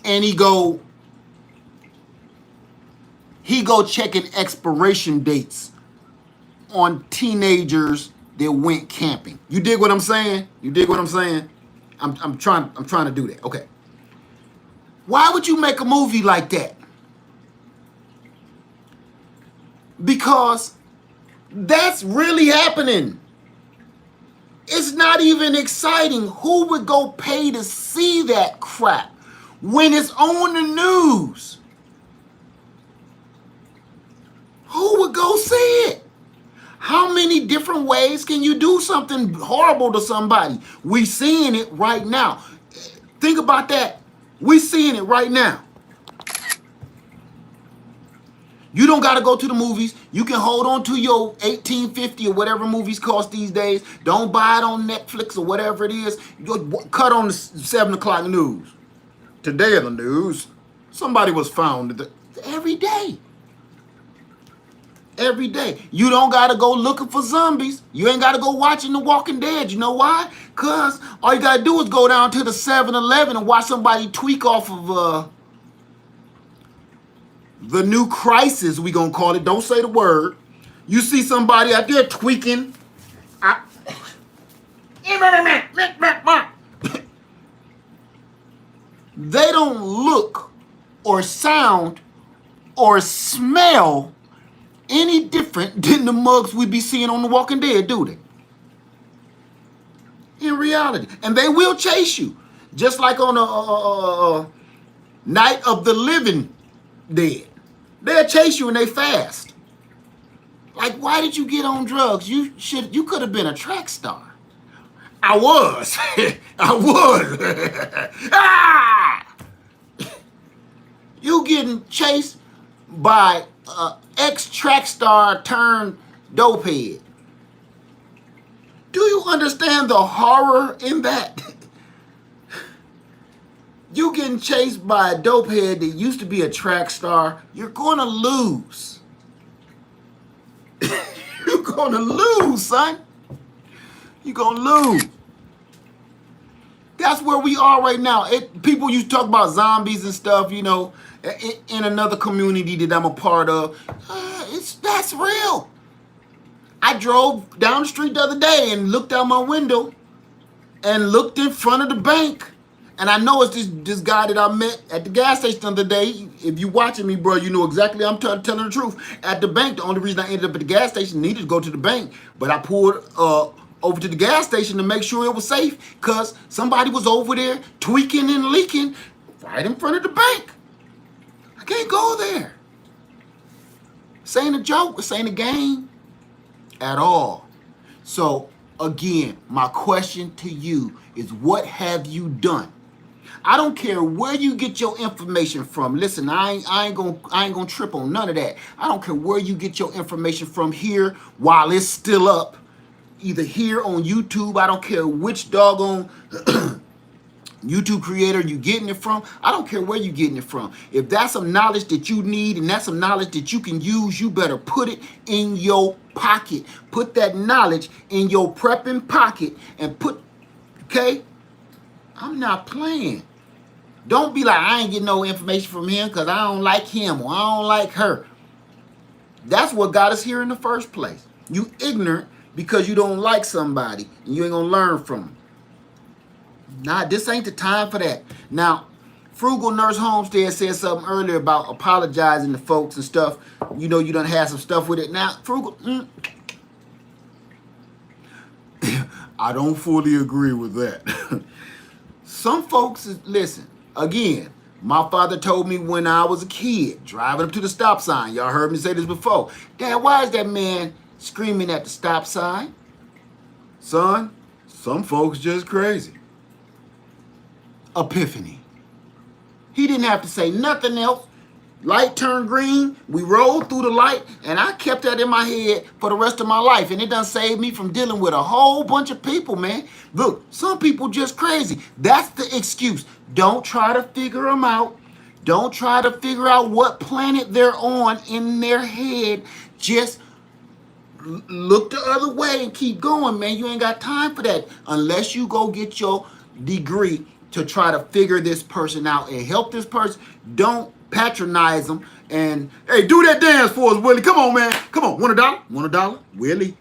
And he go checking expiration dates on teenagers that went camping. You dig what I'm saying? You dig what I'm saying? I'm trying to do that. Okay. Why would you make a movie like that? Because that's really happening. It's not even exciting. Who would go pay to see that crap? when it's on the news? Who would go see it? How many different ways can you do something horrible to somebody? We seeing it right now. Think about that. We seeing it right now. You don't got to go to the movies. You can hold on to your 1850 or whatever movies cost these days. Don't buy it on Netflix or whatever it is. You cut on the 7 o'clock news. Today in the news, somebody was found every day. Every day. You don't got to go looking for zombies. You ain't got to go watching The Walking Dead. You know why? Because all you got to do is go down to the 7-Eleven and watch somebody tweak off of the new crisis, we going to call it. Don't say the word. You see somebody out there tweaking. They don't look or sound or smell any different than the mugs we be seeing on The Walking Dead, do they? In reality. And they will chase you. Just like on a Night of the Living Dead. They'll chase you and they fast. Like, why did you get on drugs? You could have been a track star. I was. I was. Ah! You getting chased by ex-track star turned dopehead. Do you understand the horror in that? You getting chased by a dopehead that used to be a track star, you're going to lose. You're going to lose, son. You're going to lose. That's where we are right now. People used to talk about zombies and stuff, you know, in another community that I'm a part of. That's real. I drove down the street the other day and looked out my window and looked in front of the bank. And I know it's this guy that I met at the gas station the other day. If you watching me, bro, you know exactly I'm telling the truth. At the bank, the only reason I ended up at the gas station, needed to go to the bank, but I pulled over to the gas station to make sure it was safe because somebody was over there tweaking and leaking right in front of the bank. I can't go there. This ain't a joke. This ain't a game at all. So, again, my question to you is, what have you done? I don't care where you get your information from. Listen, I ain't gonna trip on none of that. I don't care where you get your information from here while it's still up. Either here on YouTube, I don't care which doggone YouTube creator you getting it from. I don't care where you getting it from. If that's some knowledge that you need and that's some knowledge that you can use, you better put it in your pocket. Put that knowledge in your prepping pocket and okay? I'm not playing. Don't be like, I ain't getting no information from him because I don't like him or I don't like her. That's what got us here in the first place. You ignorant because you don't like somebody and you ain't gonna learn from them. Nah, this ain't the time for that. Now, Frugal Nurse Homestead said something earlier about apologizing to folks and stuff. You know, you done had some stuff with it. Now, Frugal, I don't fully agree with that. Some folks, listen, again, my father told me when I was a kid, driving up to the stop sign. Y'all heard me say this before. Dad, why is that man screaming at the stop sign? Son, some folks just crazy. Epiphany. He didn't have to say nothing else. Light turned green, we rolled through the light, and I kept that in my head for the rest of my life. And it done saved me from dealing with a whole bunch of people, man. Look, some people just crazy. That's the excuse. Don't try to figure them out. Don't try to figure out what planet they're on in their head. Just look the other way and keep going, man. You ain't got time for that unless you go get your degree to try to figure this person out and help this person. Don't patronize them and, hey, do that dance for us, Willie. Come on, man. Come on. Want $1? Want $1? Willie,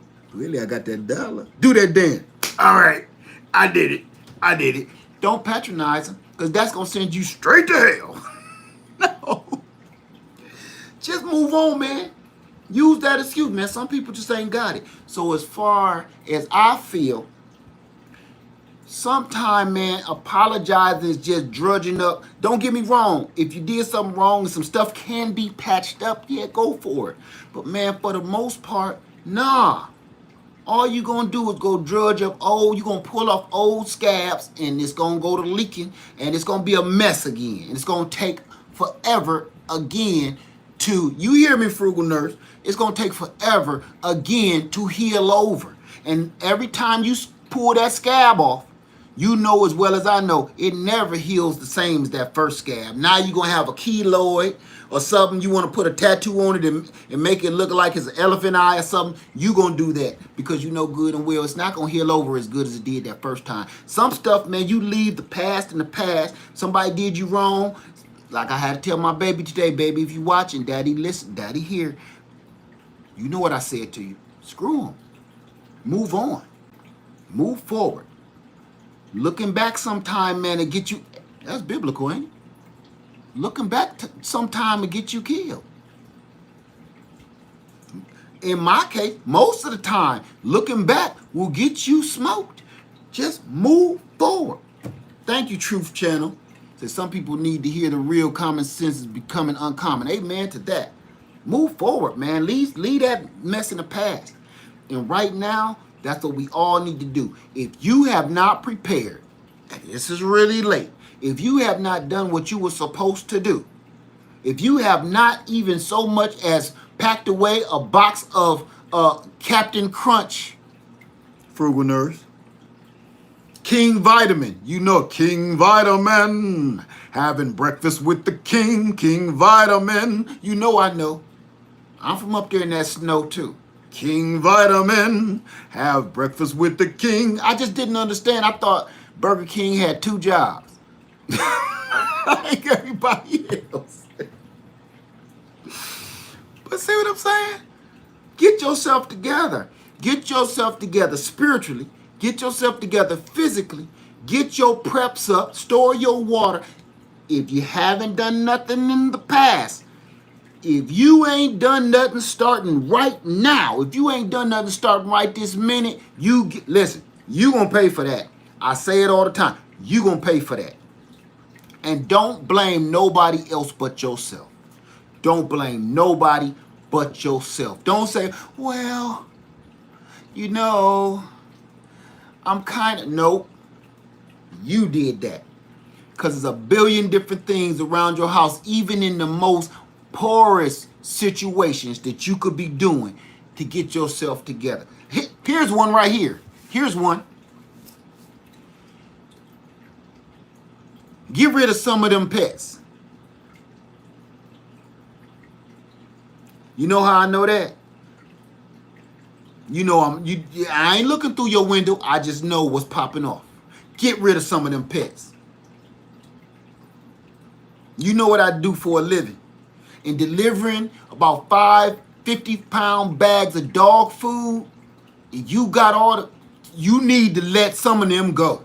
I got that dollar. Do that dance. All right. I did it. Don't patronize them because that's going to send you straight to hell. No. Just move on, man. Use that excuse, man. Some people just ain't got it. So as far as I feel, Sometimes, man, apologizing is just drudging up. Don't get me wrong. If you did something wrong and some stuff can be patched up, yeah, go for it. But man, for the most part, nah. All you gonna do is go drudge up old, you gonna pull off old scabs, and it's gonna go to leaking, and it's gonna be a mess again. And it's gonna take forever again to, you hear me, frugal nurse, it's gonna take forever again to heal over. And every time you pull that scab off, you know as well as I know, it never heals the same as that first scab. Now you're going to have a keloid or something. You want to put a tattoo on it and make it look like it's an elephant eye or something. You're going to do that because you know good and well it's not going to heal over as good as it did that first time. Some stuff, man, you leave the past in the past. Somebody did you wrong. Like I had to tell my baby today, baby, if you watching, daddy listen, daddy here. You know what I said to you. Screw them. Move on. Move forward. Looking back sometime, man, to get you, that's biblical, ain't it? Looking back sometime to get you killed. In my case, most of the time, looking back will get you smoked. Just move forward. Thank you, Truth Channel. So some people need to hear the real common sense is becoming uncommon. Amen to that. Move forward, man. Leave that mess in the past. And right now, that's what we all need to do. If you have not prepared, and this is really late, if you have not done what you were supposed to do, if you have not even so much as packed away a box of Captain Crunch, frugal nurse, King Vitamin, you know King Vitamin, having breakfast with the King Vitamin, you know I know. I'm from up there in that snow too. King Vitamin, have breakfast with the King. I just didn't understand. I thought Burger King had 2 jobs. Like everybody else. But see what I'm saying? Get yourself together. Get yourself together spiritually. Get yourself together physically. Get your preps up. Store your water. If you haven't done nothing in the past, if you ain't done nothing starting right now, if you ain't done nothing starting right this minute, listen, you gonna pay for that. I say it all the time. You gonna pay for that. And don't blame nobody else but yourself. Don't blame nobody but yourself. Don't say, well, you know, I'm kind of, nope. You did that. Because there's a billion different things around your house, even in the most poorest situations that you could be doing to get yourself together. Here's one right here. Here's one. Get rid of some of them pets. You know how I know that? You know I ain't looking through your window. I just know what's popping off. Get rid of some of them pets. You know what I do for a living. In delivering about 5 50-pound bags of dog food, and you got you need to let some of them go.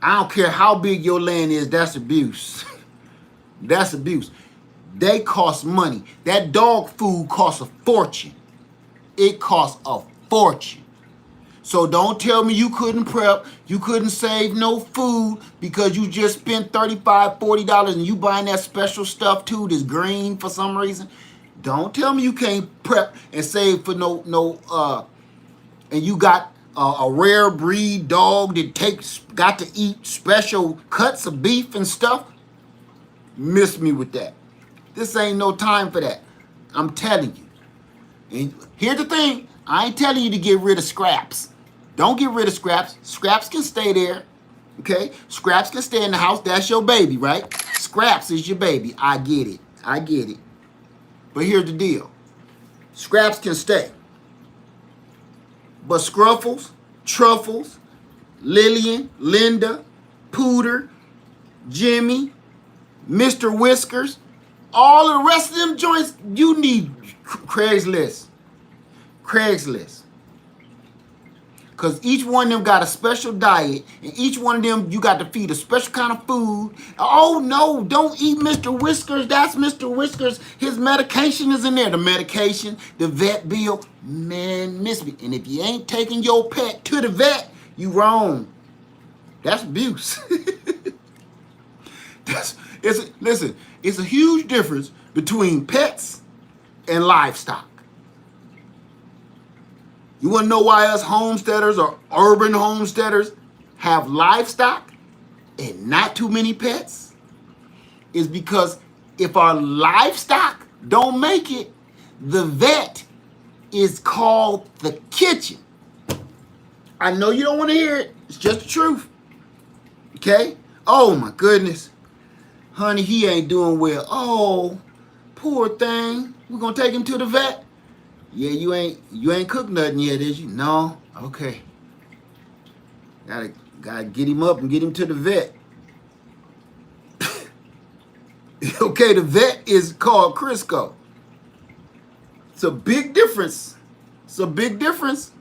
I don't care how big your land is, that's abuse. That's abuse. They cost money. That dog food costs a fortune. It costs a fortune. So don't tell me you couldn't prep, you couldn't save no food because you just spent $35, $40 and you buying that special stuff too that's green for some reason. Don't tell me you can't prep and save for and you got a rare breed dog that got to eat special cuts of beef and stuff. Miss me with that. This ain't no time for that. I'm telling you. And here's the thing. I ain't telling you to get rid of scraps. Don't get rid of scraps. Scraps can stay there. Okay? Scraps can stay in the house. That's your baby, right? Scraps is your baby. I get it. I get it. But here's the deal. Scraps can stay. But Scruffles, Truffles, Lillian, Linda, Pooter, Jimmy, Mr. Whiskers, all of the rest of them joints, you need Craigslist. Craigslist. Because each one of them got a special diet, and each one of them you got to feed a special kind of food. Oh, no, don't eat Mr. Whiskers. That's Mr. Whiskers. His medication is in there. The medication, the vet bill, man, miss me. And if you ain't taking your pet to the vet, you wrong. That's abuse. Listen, it's a huge difference between pets and livestock. You want to know why us homesteaders or urban homesteaders have livestock and not too many pets? Is because if our livestock don't make it, the vet is called the kitchen. I know you don't want to hear it. It's just the truth. Okay? Oh my goodness. Honey, he ain't doing well. Oh, poor thing. We're gonna take him to the vet. Yeah, you ain't cooked nothing yet, is you? No? Okay. Gotta get him up and get him to the vet. Okay, the vet is called Crisco. It's a big difference. It's a big difference.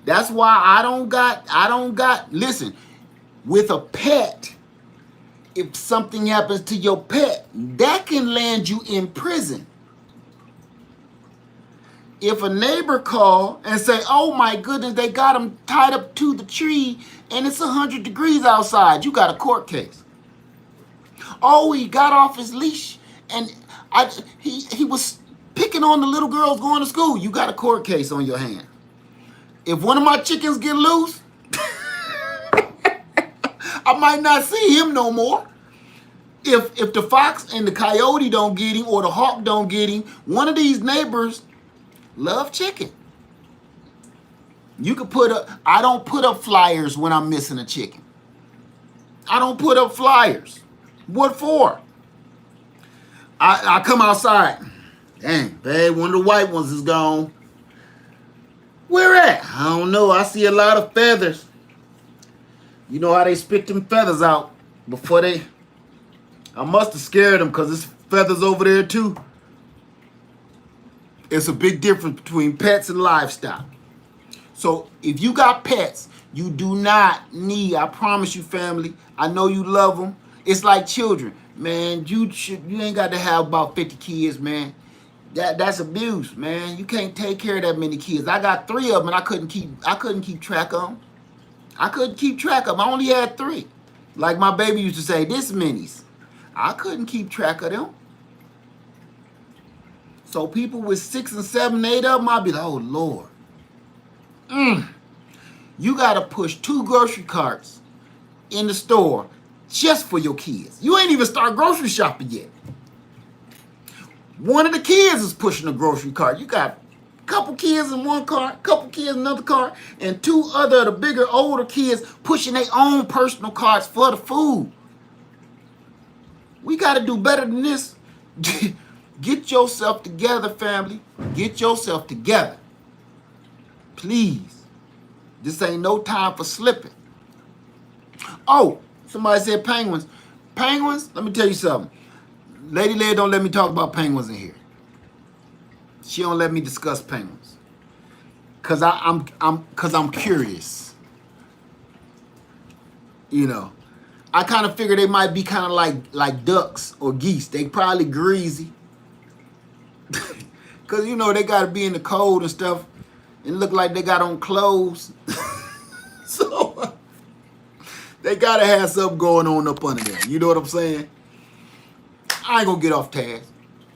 That's why I don't got, listen, with a pet, if something happens to your pet, that can land you in prison. If a neighbor call and say, oh my goodness, they got him tied up to the tree and it's 100 degrees outside, you got a court case. Oh, he got off his leash and he was picking on the little girls going to school. You got a court case on your hand. If one of my chickens get loose, I might not see him no more. If the fox and the coyote don't get him or the hawk don't get him, one of these neighbors love chicken. You could put up, I don't put up flyers when I'm missing a chicken. I don't put up flyers. What for? I come outside. Dang, babe, one of the white ones is gone. Where at? I don't know. I see a lot of feathers. You know how they spit them feathers out before they... I must have scared them because there's feathers over there too. It's a big difference between pets and livestock. So if you got pets, you do not need, I promise you, family, I know you love them. It's like children. Man, you ain't got to have about 50 kids, man. That's abuse, man. You can't take care of that many kids. I got 3 of them and I couldn't keep track of them. I couldn't keep track of them. I only had 3. Like my baby used to say, this many's. I couldn't keep track of them. So people with 6 and 7, 8 of them, I'll be like, oh Lord. You gotta push 2 grocery carts in the store just for your kids. You ain't even start grocery shopping yet. One of the kids is pushing a grocery cart. You got a couple kids in one cart, couple kids in another cart, and 2 other of the bigger, older kids pushing their own personal carts for the food. We got to do better than this. Get yourself together, family. Get yourself together. Please. This ain't no time for slipping. Oh, somebody said penguins. Penguins, let me tell you something. Lady Leia don't let me talk about penguins in here. She don't let me discuss penguins. Cause I'm curious. You know. I kind of figure they might be kind of like ducks or geese. They probably greasy. Cause you know they gotta be in the cold and stuff. And look like they got on clothes. So they gotta have something going on up under there. You know what I'm saying? I ain't gonna get off task.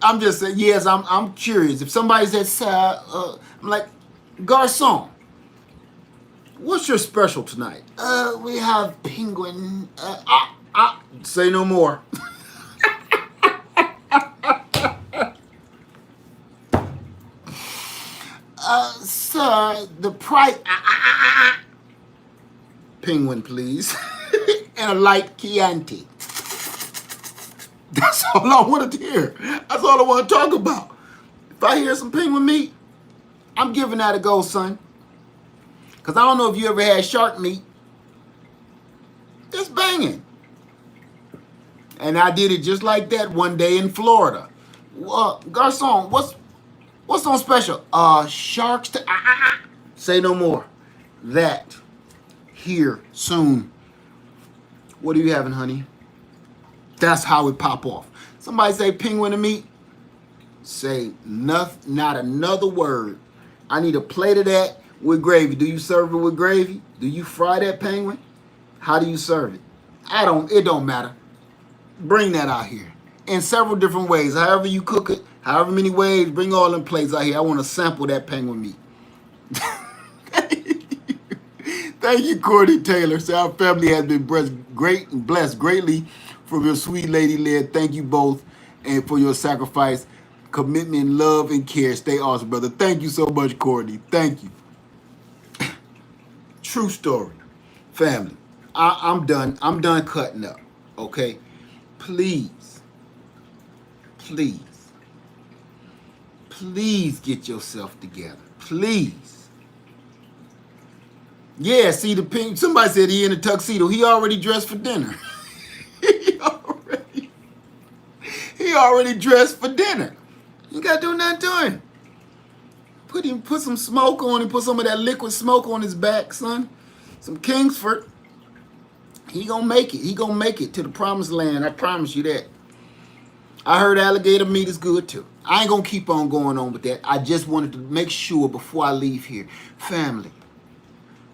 I'm just saying, yes, I'm curious. If somebody says, I'm like, Garçon, what's your special tonight? We have penguin. Say no more. Sir, the price. Penguin, please. And a light Chianti. That's all I wanted to hear. That's all I want to talk about. If I hear some penguin meat, I'm giving that a go, son. Because I don't know if you ever had shark meat. It's banging. And I did it just like that one day in Florida. Garçon, what's on special? Sharks to... Say no more. That. Here. Soon. What are you having, honey? That's how it pop off. Somebody say penguin to meat. Say not another word. I need a plate of that with gravy. Do you serve it with gravy? Do you fry that penguin? How do you serve it? It don't matter. Bring that out here in several different ways. However you cook it, however many ways, bring all them plates out here. I want to sample that penguin meat. Thank you, Courtney Taylor. So our family has been blessed greatly from your sweet lady led. Thank you both, and for your sacrifice, commitment, love, and care. Stay awesome, brother. Thank you so much, Courtney. Thank you. True story, family. I'm done. I'm done cutting up. Okay, please, please, please get yourself together. Please. Yeah, see the pink. Somebody said he in a tuxedo. He already dressed for dinner. he already dressed for dinner. You gotta do nothing to him. Put some smoke on him. Put some of that liquid smoke on his back, son. Some Kingsford. He gonna make it. He gonna make it to the promised land. I promise you that. I heard alligator meat is good too. I ain't gonna keep on going on with that. I just wanted to make sure before I leave here, family.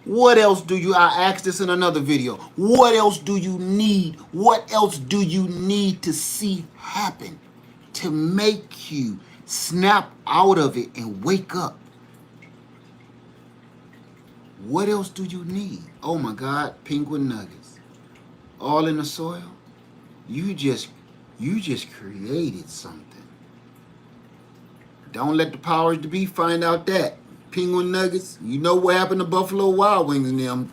What else do you, I asked this in another video, what else do you need? What else do you need to see happen to make you snap out of it and wake up? What else do you need? Oh my God, penguin nuggets. All in the soil? You just created something. Don't let the powers to be find out that. Penguin nuggets, you know what happened to Buffalo Wild Wings and them.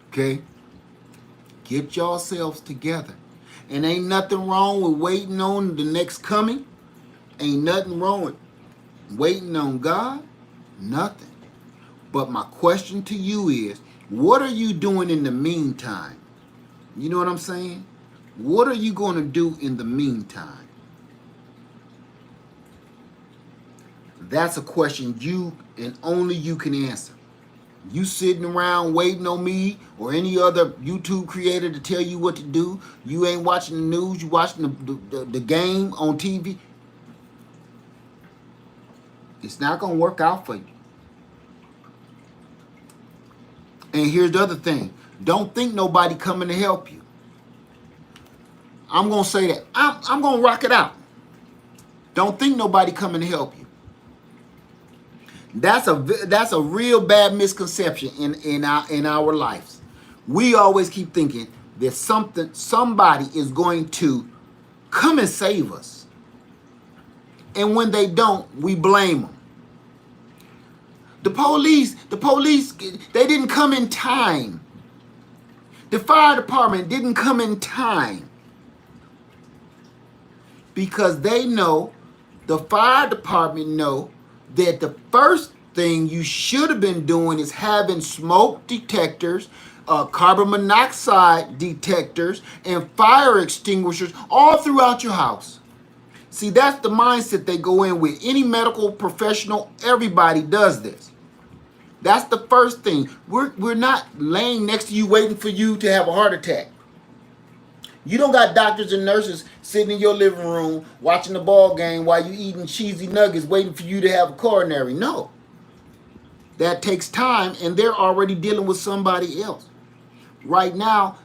Okay? Get yourselves together. And ain't nothing wrong with waiting on the next coming. Ain't nothing wrong with waiting on God. Nothing. But my question to you is, what are you doing in the meantime? You know what I'm saying? What are you going to do in the meantime? That's a question you and only you can answer. You sitting around waiting on me or any other YouTube creator to tell you what to do. You ain't watching the news. You watching the game on TV. It's not going to work out for you. And here's the other thing. Don't think nobody coming to help you. I'm going to say that. I'm going to rock it out. Don't think nobody coming to help you. That's a real bad misconception in our lives. We always keep thinking that somebody is going to come and save us. And when they don't, we blame them. The police, they didn't come in time. The fire department didn't come in time. Because they know, the fire department know that the first thing you should have been doing is having smoke detectors, carbon monoxide detectors, and fire extinguishers all throughout your house. See, that's the mindset they go in with. Any medical professional, everybody does this. That's the first thing. We're not laying next to you waiting for you to have a heart attack. You don't got doctors and nurses sitting in your living room watching the ball game while you eating cheesy nuggets waiting for you to have a coronary. No. That takes time, and they're already dealing with somebody else. Right now,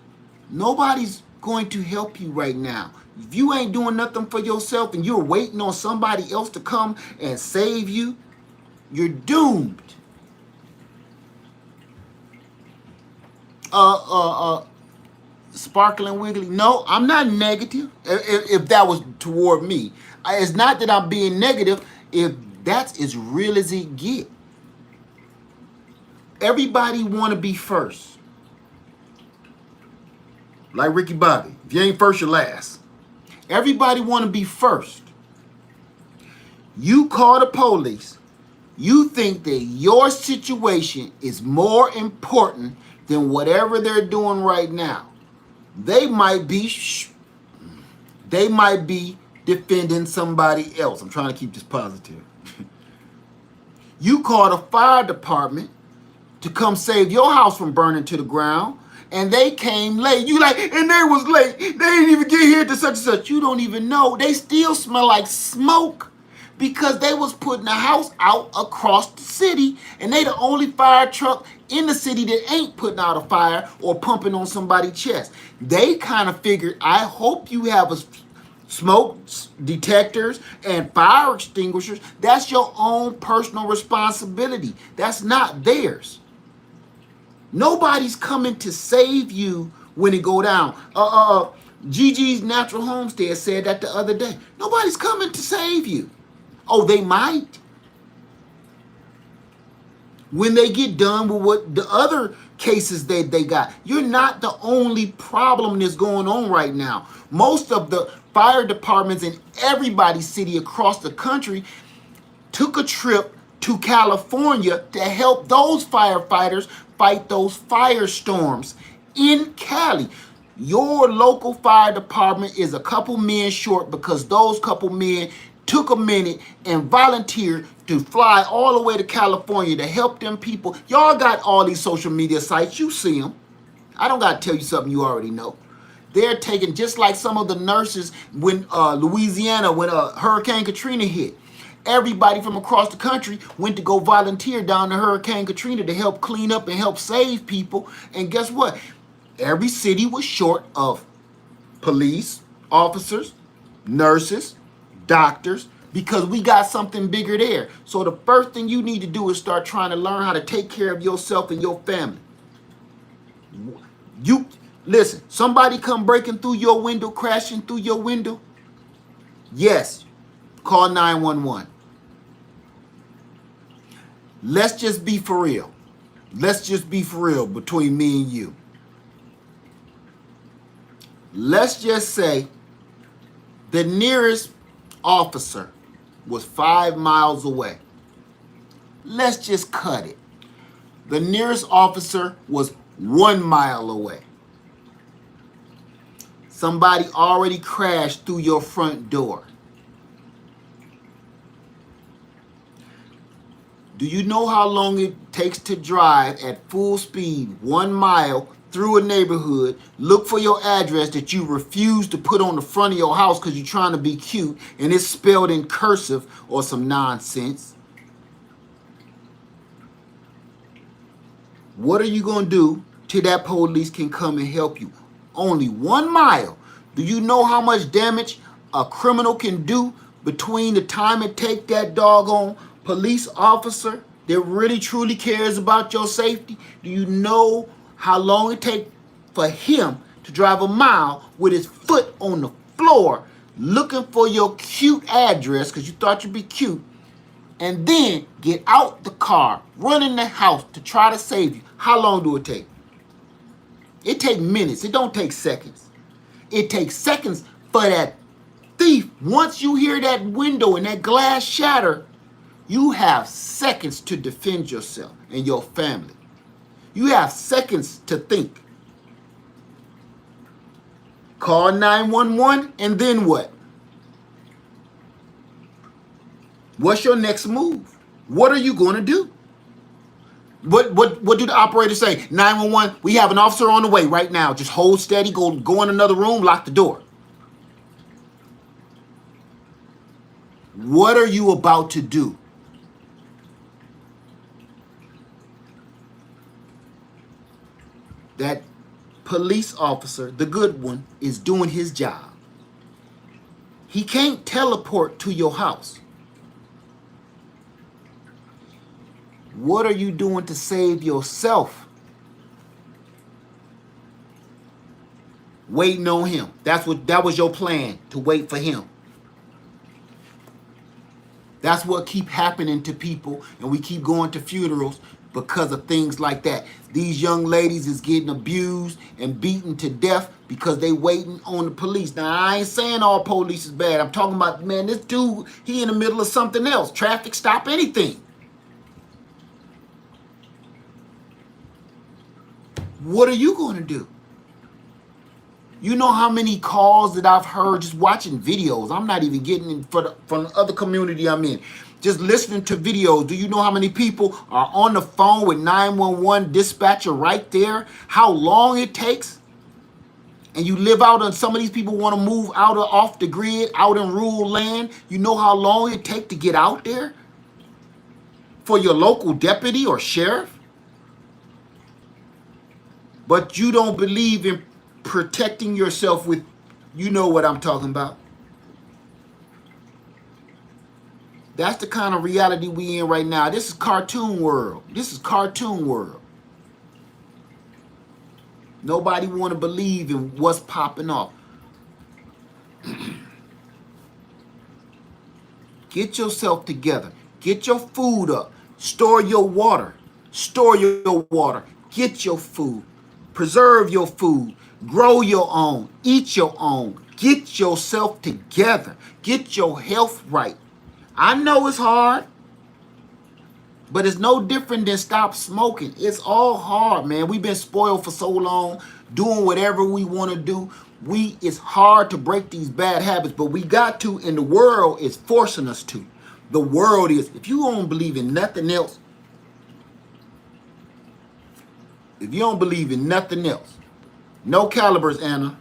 nobody's going to help you right now. If you ain't doing nothing for yourself and you're waiting on somebody else to come and save you, you're doomed. Sparkling Wiggly. No, I'm not negative. If that was toward me, it's not that I'm being negative. If that's as real as it get, everybody want to be first. Like Ricky Bobby, if you ain't first, you're last. Everybody want to be first. You call the police. You think that your situation is more important than whatever they're doing right now. They might be defending somebody else. I'm trying to keep this positive. You called a fire department to come save your house from burning to the ground, and they came late. You like, and they was late. They didn't even get here to such and such. You don't even know. They still smell like smoke because they was putting a house out across the city, and they the only fire truck in the city that ain't putting out a fire or pumping on somebody's chest. They kind of figured, I hope you have a smoke detectors and fire extinguishers. That's your own personal responsibility. That's not theirs. Nobody's coming to save you when it go down. Gigi's Natural Homestead said that the other day. Nobody's coming to save you. Oh, they might. When they get done with what the other cases they got. You're not the only problem that's going on right now. Most of the fire departments in everybody's city across the country took a trip to California to help those firefighters fight those firestorms in Cali. Your local fire department is a couple men short because those couple men took a minute and volunteered to fly all the way to California to help them people. Y'all got all these social media sites. You see them. I don't got to tell you something you already know. They're taking, just like some of the nurses when Louisiana, when Hurricane Katrina hit. Everybody from across the country went to go volunteer down to Hurricane Katrina to help clean up and help save people. And guess what? Every city was short of police officers, nurses, doctors, because we got something bigger there. So the first thing you need to do is start trying to learn how to take care of yourself and your family. You listen, somebody come breaking through your window, crashing through your window. Yes, call 911. Let's just be for real. Let's just be for real between me and you. Let's just say the nearest officer was 5 miles away. Let's just cut it. The nearest officer was 1 mile away. Somebody already crashed through your front door. Do you know how long it takes to drive at full speed 1 mile through a neighborhood, look for your address that you refuse to put on the front of your house because you're trying to be cute and it's spelled in cursive or some nonsense? What are you going to do till that police can come and help you? Only 1 mile. Do you know how much damage a criminal can do between the time it takes that doggone police officer that really truly cares about your safety? Do you know how long it takes for him to drive a mile with his foot on the floor looking for your cute address because you thought you'd be cute, and then get out the car, run in the house to try to save you? How long do it take? It takes minutes. It don't take seconds. It takes seconds for that thief. Once you hear that window and that glass shatter, you have seconds to defend yourself and your family. You have seconds to think. Call 911 and then what? What's your next move? What are you going to do? What do the operators say? 911, we have an officer on the way right now. Just hold steady, go in another room, lock the door. What are you about to do? That police officer, the good one, is doing his job. He can't teleport to your house. What are you doing to save yourself? Waiting on him. That was your plan, to wait for him. That's what keep happening to people, and we keep going to funerals because of things like that. These young ladies is getting abused and beaten to death because they waiting on the police. Now, I ain't saying all police is bad. I'm talking about, man, this dude, he in the middle of something else. Traffic stop, anything. What are you going to do? You know how many calls that I've heard just watching videos. I'm not even getting in from the other community I'm in. Just listening to videos. Do you know how many people are on the phone with 911 dispatcher right there? How long it takes? and you live out on, some of these people want to move out of off the grid, out in rural land. You know how long it take to get out there for your local deputy or sheriff? But you don't believe in protecting yourself with, you know what I'm talking about. That's the kind of reality we in right now. This is cartoon world. This is cartoon world. Nobody want to believe in what's popping off. Get yourself together. Get your food up. Store your water. Store your water. Get your food. Preserve your food. Grow your own. Eat your own. Get yourself together. Get your health right. I know it's hard, but it's no different than stop smoking. It's all hard, man. We've been spoiled for so long, doing whatever we want to do. It's hard to break these bad habits, but we got to, and the world is forcing us to. The world is, if you don't believe in nothing else, if you don't believe in nothing else, no calibers, Anna,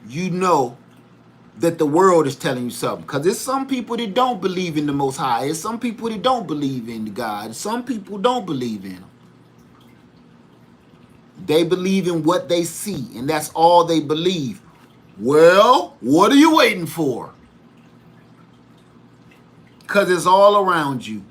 you know that the world is telling you something. Because there's some people that don't believe in the Most High. There's some people that don't believe in God. Some people don't believe in Him. They believe in what they see, and that's all they believe. Well, what are you waiting for? Because it's all around you.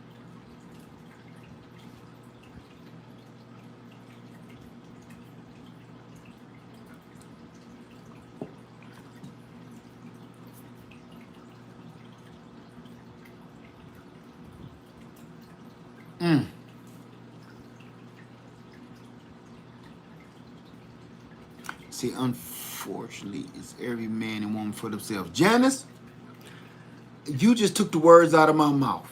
See, unfortunately, it's every man and woman for themselves. Janice, you just took the words out of my mouth.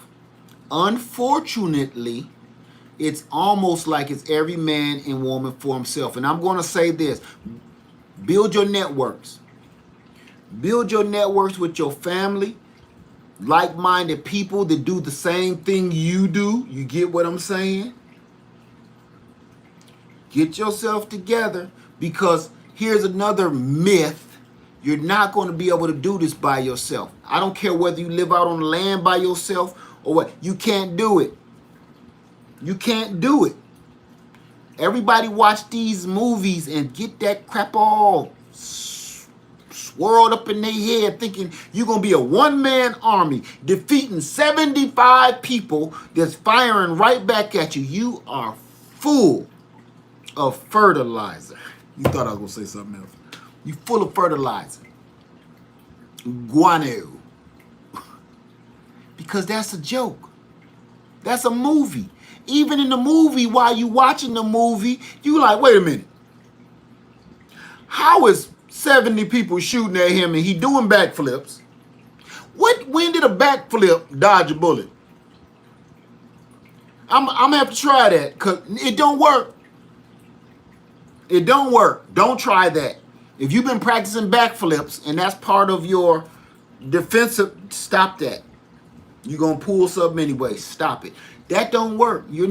Unfortunately, it's almost like it's every man and woman for himself. And I'm going to say this. Build your networks. Build your networks with your family, like-minded people that do the same thing you do. You get what I'm saying? Get yourself together, because here's another myth. You're not going to be able to do this by yourself. I don't care whether you live out on the land by yourself or what. You can't do it. You can't do it. Everybody watch these movies and get that crap all swirled up in their head, thinking you're going to be a one-man army defeating 75 people that's firing right back at you. You are full of fertilizer. You thought I was going to say something else. You full of fertilizer. Guano. Because that's a joke. That's a movie. Even in the movie, while you watching the movie, you like, wait a minute. How is 70 people shooting at him and he doing backflips? When did a backflip dodge a bullet? I'm going to have to try that, because it don't work. It don't work. Don't try that. If you've been practicing backflips and that's part of your defensive, stop that. You're going to pull something anyway. Stop it. That don't work. You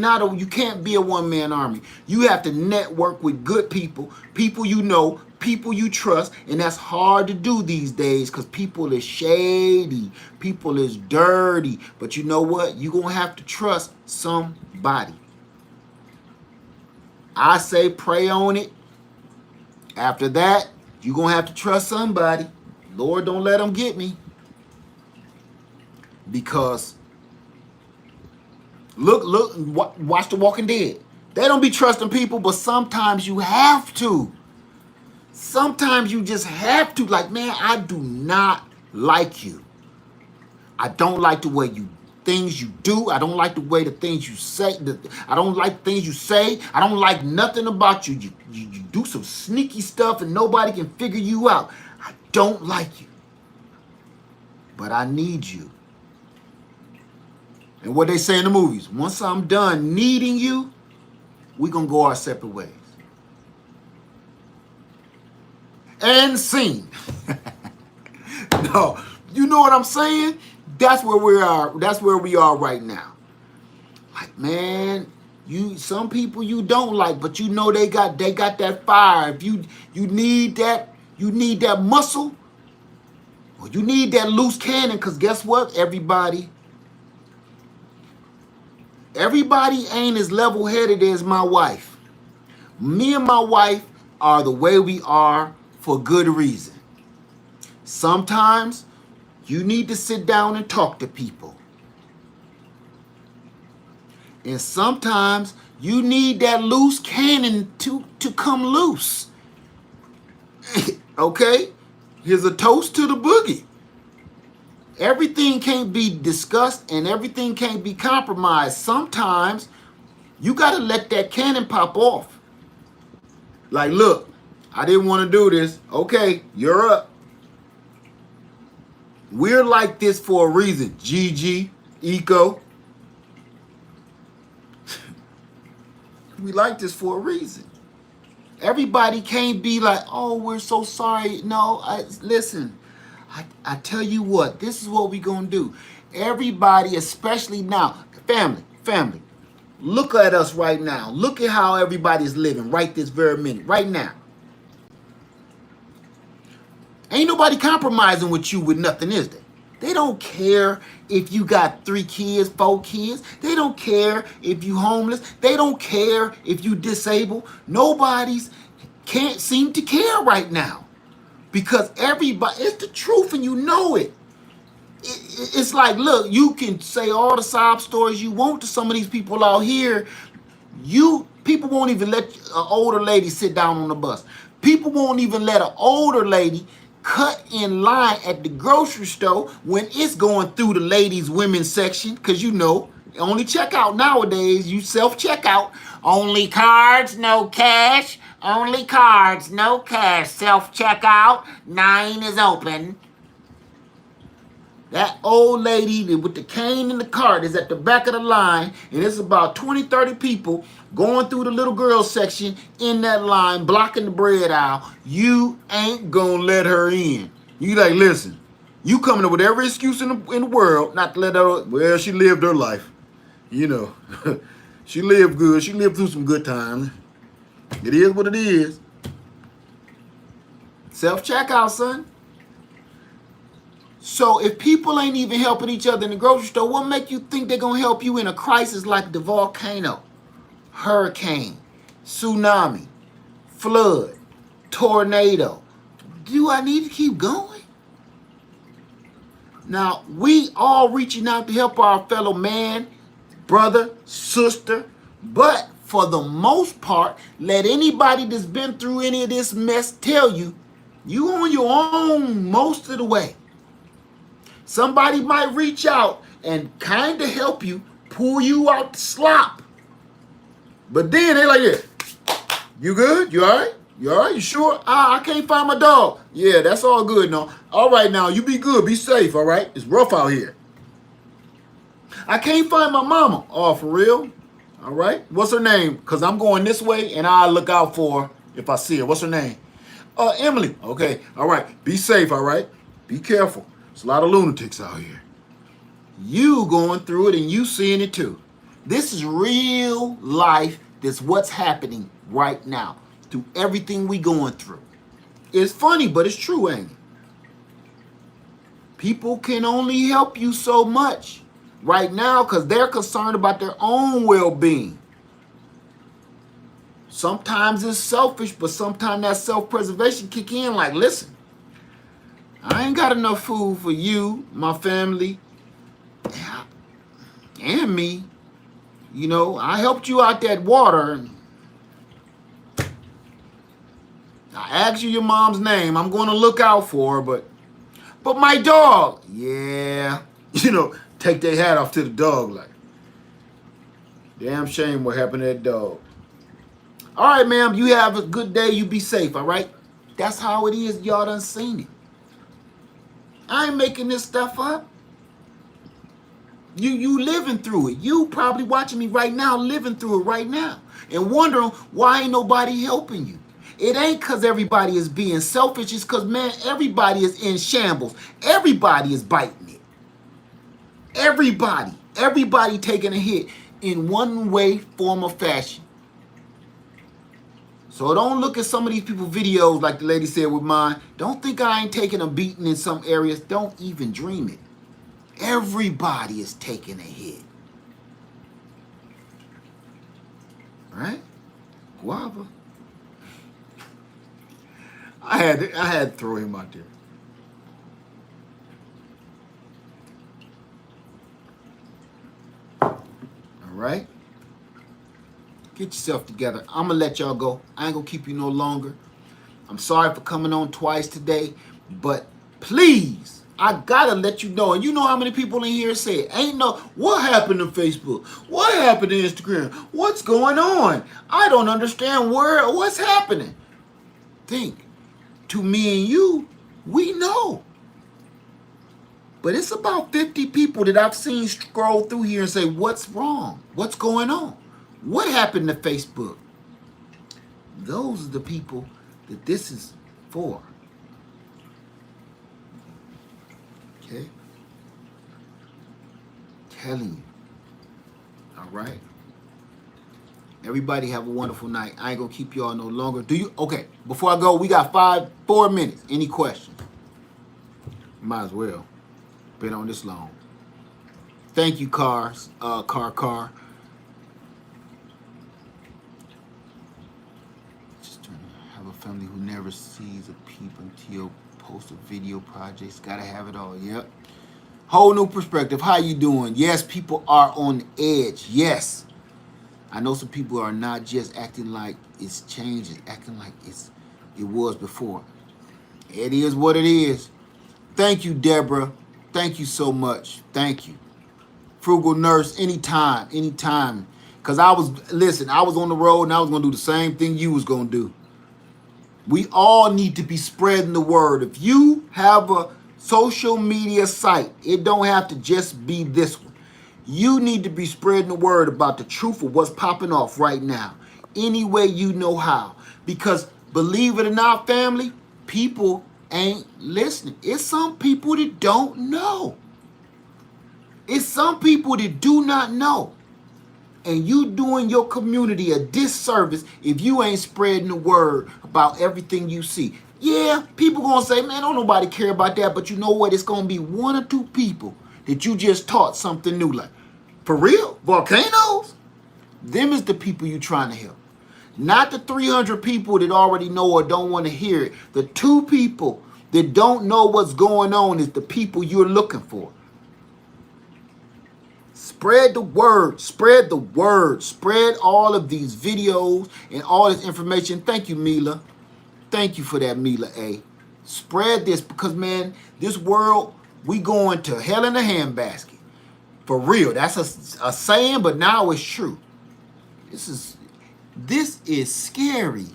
can't be a one-man army. You have to network with good people, people you know, people you trust, and that's hard to do these days because people is shady, people is dirty. But you know what? You're going to have to trust somebody. I say pray on it. After that, you're going to have to trust somebody. Lord, don't let them get me. Because look, watch The Walking Dead. They don't be trusting people, but sometimes you have to. Sometimes you just have to. Like, man, I do not like you. I don't like the way things you do. I don't like the way the things you say. I don't like things you say. I don't like nothing about you. You do some sneaky stuff and nobody can figure you out. I don't like you. But I need you. And what they say in the movies, once I'm done needing you, we're going to go our separate ways. And scene. No, you know what I'm saying? That's where we are. That's where we are right now. Like, man, Some people you don't like, but you know they got that fire. If you need that muscle, or you need that loose cannon, because guess what? Everybody ain't as level-headed as my wife. Me and my wife are the way we are for good reason. Sometimes you need to sit down and talk to people. And sometimes you need that loose cannon to come loose. Okay? Here's a toast to the boogie. Everything can't be discussed and everything can't be compromised. Sometimes you got to let that cannon pop off. Like, look, I didn't want to do this. Okay, you're up. We're like this for a reason. Gigi, Eco. We like this for a reason. Everybody can't be like, oh, we're so sorry. No, listen. I tell you what, this is what we're going to do. Everybody, especially now, family, look at us right now. Look at how everybody's living right this very minute, right now. Ain't nobody compromising with you with nothing, is there? They don't care if you got 3 kids, 4 kids. They don't care if you homeless. They don't care if you disabled. Nobody's can't seem to care right now. Because everybody, it's the truth and you know it. It's like, look, you can say all the sob stories you want to some of these people out here. People won't even let an older lady sit down on the bus. People won't even let an older lady cut in line at the grocery store when it's going through the ladies' women's section. Because you know, only checkout nowadays, you self-checkout. Only cards, no cash. Only cards, no cash. Self-checkout. 9 is open. That old lady with the cane and the cart is at the back of the line, and it's about 20, 30 people going through the little girl section in that line, blocking the bread aisle. You ain't gonna let her in. You like, listen, you coming up with every excuse in the world not to let her, well, she lived her life. You know, she lived good. She lived through some good times. It is what it is. Self-checkout, son. So if people ain't even helping each other in the grocery store, what make you think they're going to help you in a crisis like the volcano, hurricane, tsunami, flood, tornado? Do I need to keep going? Now, we all reaching out to help our fellow man, brother, sister, but for the most part, let anybody that's been through any of this mess tell you, you on your own most of the way. Somebody might reach out and kind of help you, pull you out the slop. But then they like, yeah, you good? You all right? You all right? You sure? I can't find my dog. Yeah, that's all good now. All right now, you be good. Be safe, all right? It's rough out here. I can't find my mama. Oh, for real? All right. What's her name? Because I'm going this way, and I'll look out for her if I see her. What's her name? Emily. Okay. All right. Be safe, all right? Be careful. There's a lot of lunatics out here. You going through it and you seeing it too. This is real life. That's what's happening right now through everything we going through. It's funny, but it's true, ain't it? People can only help you so much right now because they're concerned about their own well-being. Sometimes it's selfish, but sometimes that self-preservation kick in like, listen, I ain't got enough food for you, my family, and me. You know, I helped you out that water. I asked you your mom's name. I'm going to look out for her, but my dog, yeah. You know, take their hat off to the dog like, damn shame what happened to that dog. All right, ma'am, you have a good day. You be safe, all right? That's how it is. Y'all done seen it. I ain't making this stuff up. You living through it. You probably watching me right now, living through it right now, and wondering why ain't nobody helping you. It ain't because everybody is being selfish. It's because, man, everybody is in shambles. Everybody is biting it. Everybody taking a hit. in one way, form, or fashion. So don't look at some of these people's videos like the lady said with mine. Don't think I ain't taking a beating in some areas. Don't even dream it. Everybody is taking a hit. Right? Guava. I had to throw him out there. All right? Get yourself together. I'm going to let y'all go. I ain't going to keep you no longer. I'm sorry for coming on twice today, but please, I got to let you know. And you know how many people in here say, ain't no, what happened to Facebook? What happened to Instagram? What's going on? I don't understand what's happening. Think, to me and you, we know. But it's about 50 people that I've seen scroll through here and say, what's wrong? What's going on? What happened to Facebook? Those are the people that this is for. Okay? Telling you. All right? Everybody have a wonderful night. I ain't gonna keep y'all no longer. Okay, before I go, we got 4 minutes. Any questions? Might as well. Been on this long. Thank you, Car. Just trying to have a family who never sees a peep until post a video projects. Gotta have it all. Yep. Whole new perspective. How you doing? Yes, people are on the edge. Yes. I know some people are not just acting like it's changed, it's acting like it was before. It is what it is. Thank you, Deborah. Thank you so much. Thank you. Frugal Nurse, anytime. Because I was on the road and I was going to do the same thing you was going to do. We all need to be spreading the word. If you have a social media site, it don't have to just be this one. You need to be spreading the word about the truth of what's popping off right now. Any way you know how. Because believe it or not, family, people ain't listening. It's some people that don't know. It's some people that do not know. And you doing your community a disservice if you ain't spreading the word about everything you see. Yeah, people gonna say, man, don't nobody care about that. But you know what? It's gonna be 1 or 2 people that you just taught something new. Like, for real? Volcanoes? Them is the people you trying to help. Not the 300 people that already know or don't want to hear it. The 2 people that don't know what's going on is the people you're looking for. Spread the word. Spread the word. Spread all of these videos and all this information. Thank you, Mila. Thank you for that, Mila A. Spread this because, man, this world, we going to hell in a handbasket. For real. That's a saying, but now it's true. This is scary.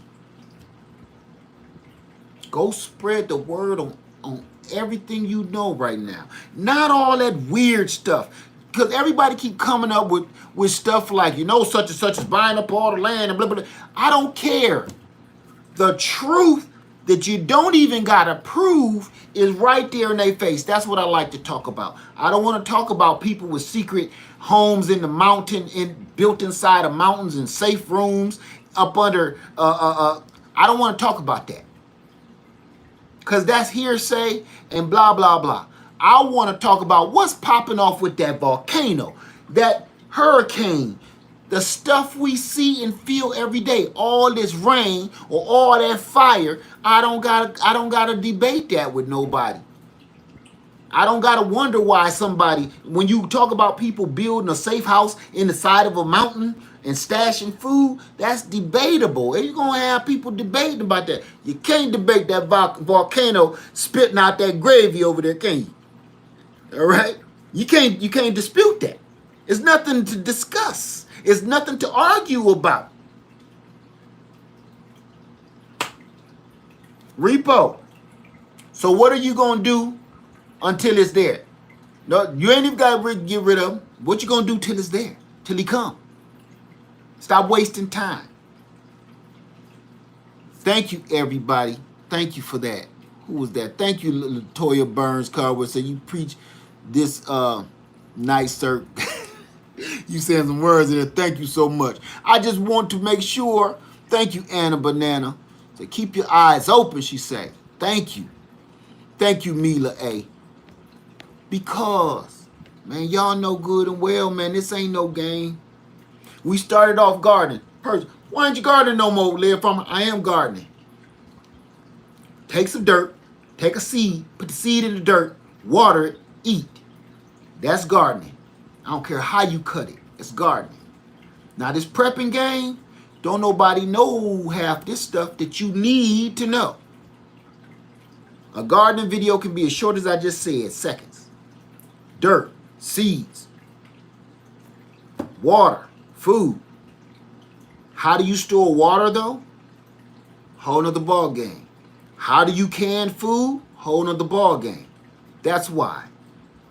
Go spread the word on everything you know right now. Not all that weird stuff. Because everybody keep coming up with stuff like, such and such is buying up all the land and blah, blah, blah. I don't care. The truth that you don't even got to prove is right there in their face. That's what I like to talk about. I don't want to talk about people with secret homes in the mountain, built inside of mountains and safe rooms up under, I don't want to talk about that. Because that's hearsay and blah, blah, blah. I want to talk about what's popping off with that volcano, that hurricane, the stuff we see and feel every day, all this rain or all that fire. I don't gotta debate that with nobody. I don't gotta wonder why somebody, when you talk about people building a safe house in the side of a mountain and stashing food, that's debatable. And you're gonna have people debating about that. You can't debate that volcano spitting out that gravy over there, can you? All right? You can't dispute that. It's nothing to discuss. It's nothing to argue about. Repo. So what are you going to do until it's there? No, you ain't even got to get rid of him. What you going to do till it's there? Till he come. Stop wasting time. Thank you, everybody. Thank you for that. Who was that? Thank you, Latoya Burns Carver. So you preach this nice, sir. You saying some words in there. Thank you so much. I just want to make sure. Thank you, Anna Banana. So keep your eyes open, she say. Thank you. Thank you, Mila A. Because, man, y'all know good and well, man, this ain't no game. We started off gardening. Why ain't you gardening no more, Live Farmer? I am gardening. Take some dirt, take a seed, put the seed in the dirt, water it, eat. That's gardening. I don't care how you cut it. It's gardening. Now this prepping game, don't nobody know half this stuff that you need to know. A gardening video can be as short as I just said, seconds. Dirt, seeds, water, food. How do you store water though? Whole nother ball game. How do you can food? Whole nother ball game. That's why.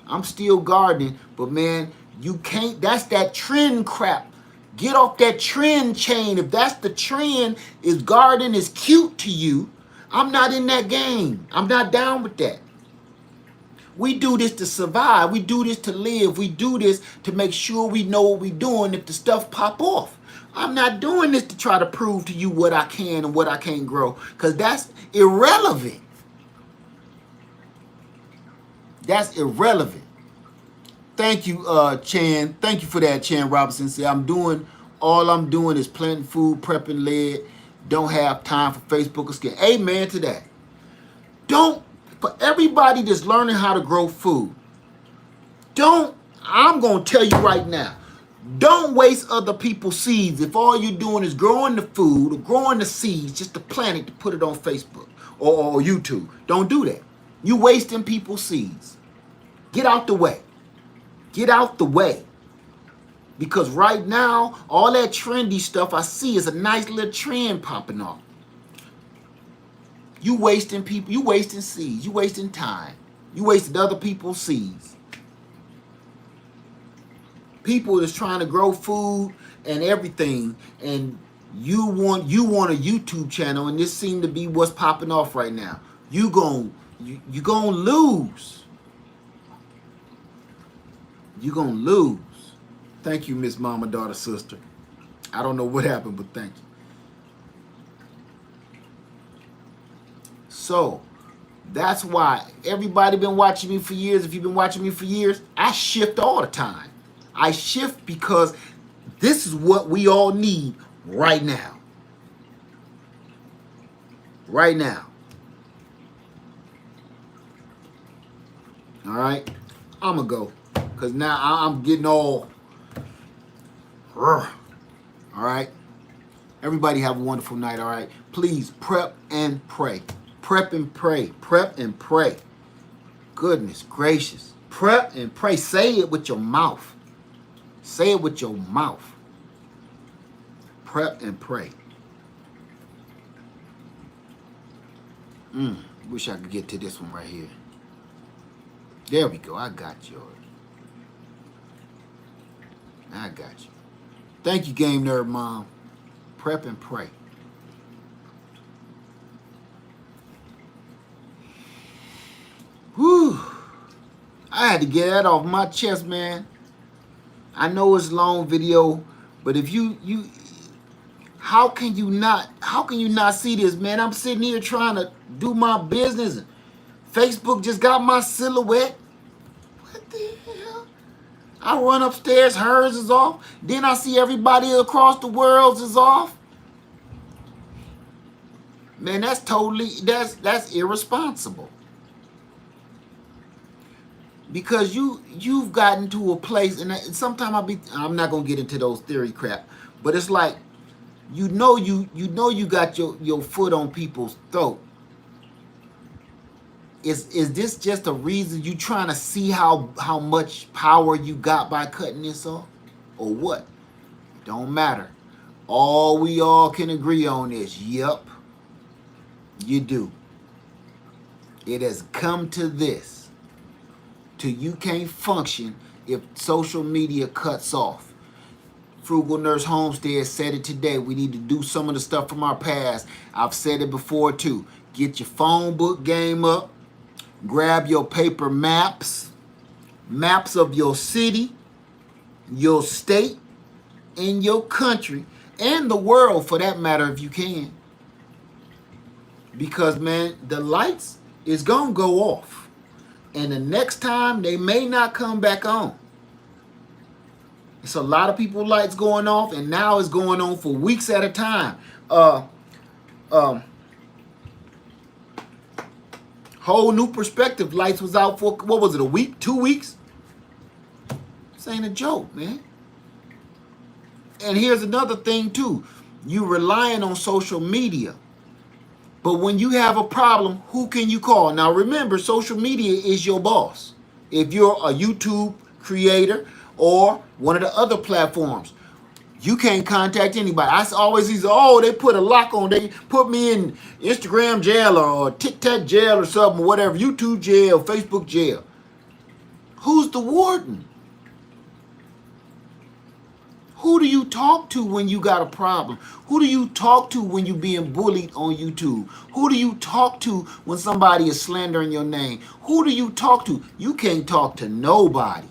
I'm still gardening, but man, you can't, that's that trend crap. Get off that trend chain. If that's the trend, is gardening is cute to you, I'm not in that game. I'm not down with that. We do this to survive. We do this to live. We do this to make sure we know what we're doing if the stuff pop off. I'm not doing this to try to prove to you what I can and what I can't grow, because that's irrelevant. That's irrelevant. Thank you, Chan. Thank you for that, Chan Robinson. Say all I'm doing is planting food, prepping lead. Don't have time for Facebook or skin. Amen to that. For everybody that's learning how to grow food, I'm going to tell you right now, don't waste other people's seeds. If all you're doing is growing the food or growing the seeds just to plant it to put it on Facebook or YouTube, don't do that. You wasting people's seeds. Get out the way. Get out the way. Because right now, all that trendy stuff I see is a nice little trend popping off. You wasting people, you wasting seeds, you wasting time. You wasted other people's seeds. People that's trying to grow food and everything, and you want a YouTube channel, and this seems to be what's popping off right now. You gonna lose. You're gonna lose. Thank you, Miss Mama, Daughter, Sister. I don't know what happened, but thank you. So that's why everybody been watching me for years. If you've been watching me for years, I shift all the time. I shift because this is what we all need right now. Right now. All right, I'm gonna go because now I'm getting all right. Everybody have a wonderful night. All right, please prep and pray. Prep and pray. Prep and pray. Goodness gracious. Prep and pray. Say it with your mouth. Say it with your mouth. Prep and pray. Wish I could get to this one right here. There we go. I got yours. I got you. Thank you, Game Nerd Mom. Prep and pray. Whew. I had to get that off my chest, man. I know it's a long video, but if you how can you not see this, man? I'm sitting here trying to do my business. Facebook just got my silhouette. What the hell? I run upstairs, hers is off. Then I see everybody across the world is off. Man, that's irresponsible. Because you've gotten to a place, and sometimes I'm not gonna get into those theory crap, but it's like you got your foot on people's throat. Is this just a reason you trying to see how much power you got by cutting this off, or what? Don't matter. We all can agree on is, yep, you do. It has come to this. Till you can't function if social media cuts off. Frugal Nurse Homestead said it today. We need to do some of the stuff from our past. I've said it before too. Get your phone book game up. Grab your paper maps of your city. your state, in your country, and the world for that matter, if you can. Because, man, the lights is going to go off. And the next time, they may not come back on. It's a lot of people lights going off, and now it's going on for weeks at a time. Um, whole new perspective. Lights was out for, what was it, a week, 2 weeks? This ain't a joke, man. And here's another thing too. You relying on social media. But when you have a problem, who can you call? Now remember, social media is your boss. If you're a YouTube creator or one of the other platforms, you can't contact anybody. I always say, oh, they put a lock on. They put me in Instagram jail or TikTok jail or something, whatever, YouTube jail, Facebook jail. Who's the warden? Who do you talk to when you got a problem? Who do you talk to when you're being bullied on YouTube? Who do you talk to when somebody is slandering your name? Who do you talk to? You can't talk to nobody.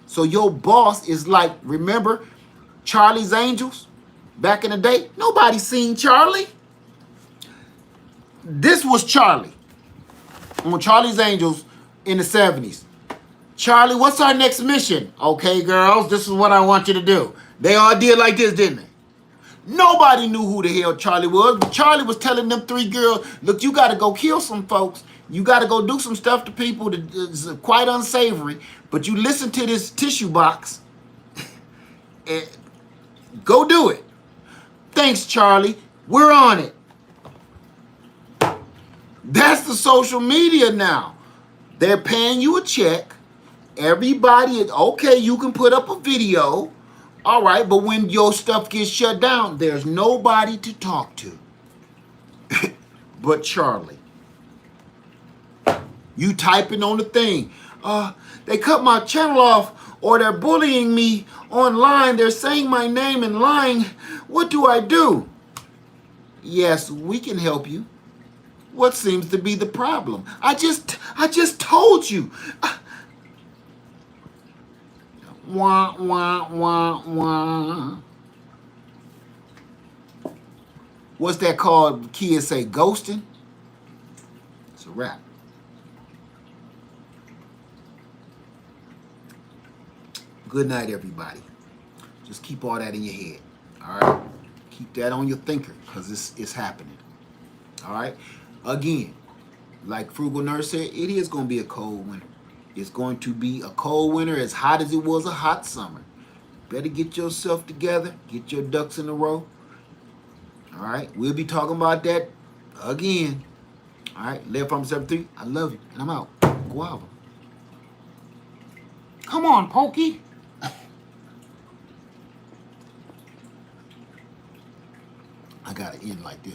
So your boss is like, remember Charlie's Angels back in the day? Nobody seen Charlie. This was Charlie on Charlie's Angels in the 70s. Charlie, what's our next mission? Okay, girls, this is what I want you to do. They all did like this, didn't they? Nobody knew who the hell Charlie was, but Charlie was telling them 3 girls, look, you got to go kill some folks. You got to go do some stuff to people that is quite unsavory, but you listen to this tissue box and go do it. Thanks, Charlie. We're on it. That's the social media now. They're paying you a check. Everybody is, okay, you can put up a video. All right, but when your stuff gets shut down, there's nobody to talk to but Charlie. You typing on the thing. They cut my channel off, or they're bullying me online. They're saying my name and lying. What do I do? Yes, we can help you. What seems to be the problem? I just told you. Wah, wah, wah, wah. What's that called? Kids say ghosting. It's a wrap. Good night, everybody. Just keep all that in your head. All right? Keep that on your thinker, because it's happening. All right? Again, like Frugal Nurse said, it is going to be a cold winter. It's going to be a cold winter as hot as it was a hot summer. Better get yourself together. Get your ducks in a row. All right? We'll be talking about that again. All right? Live from 73. I love you. And I'm out. Guava. Come on, Pokey. I got to end like this.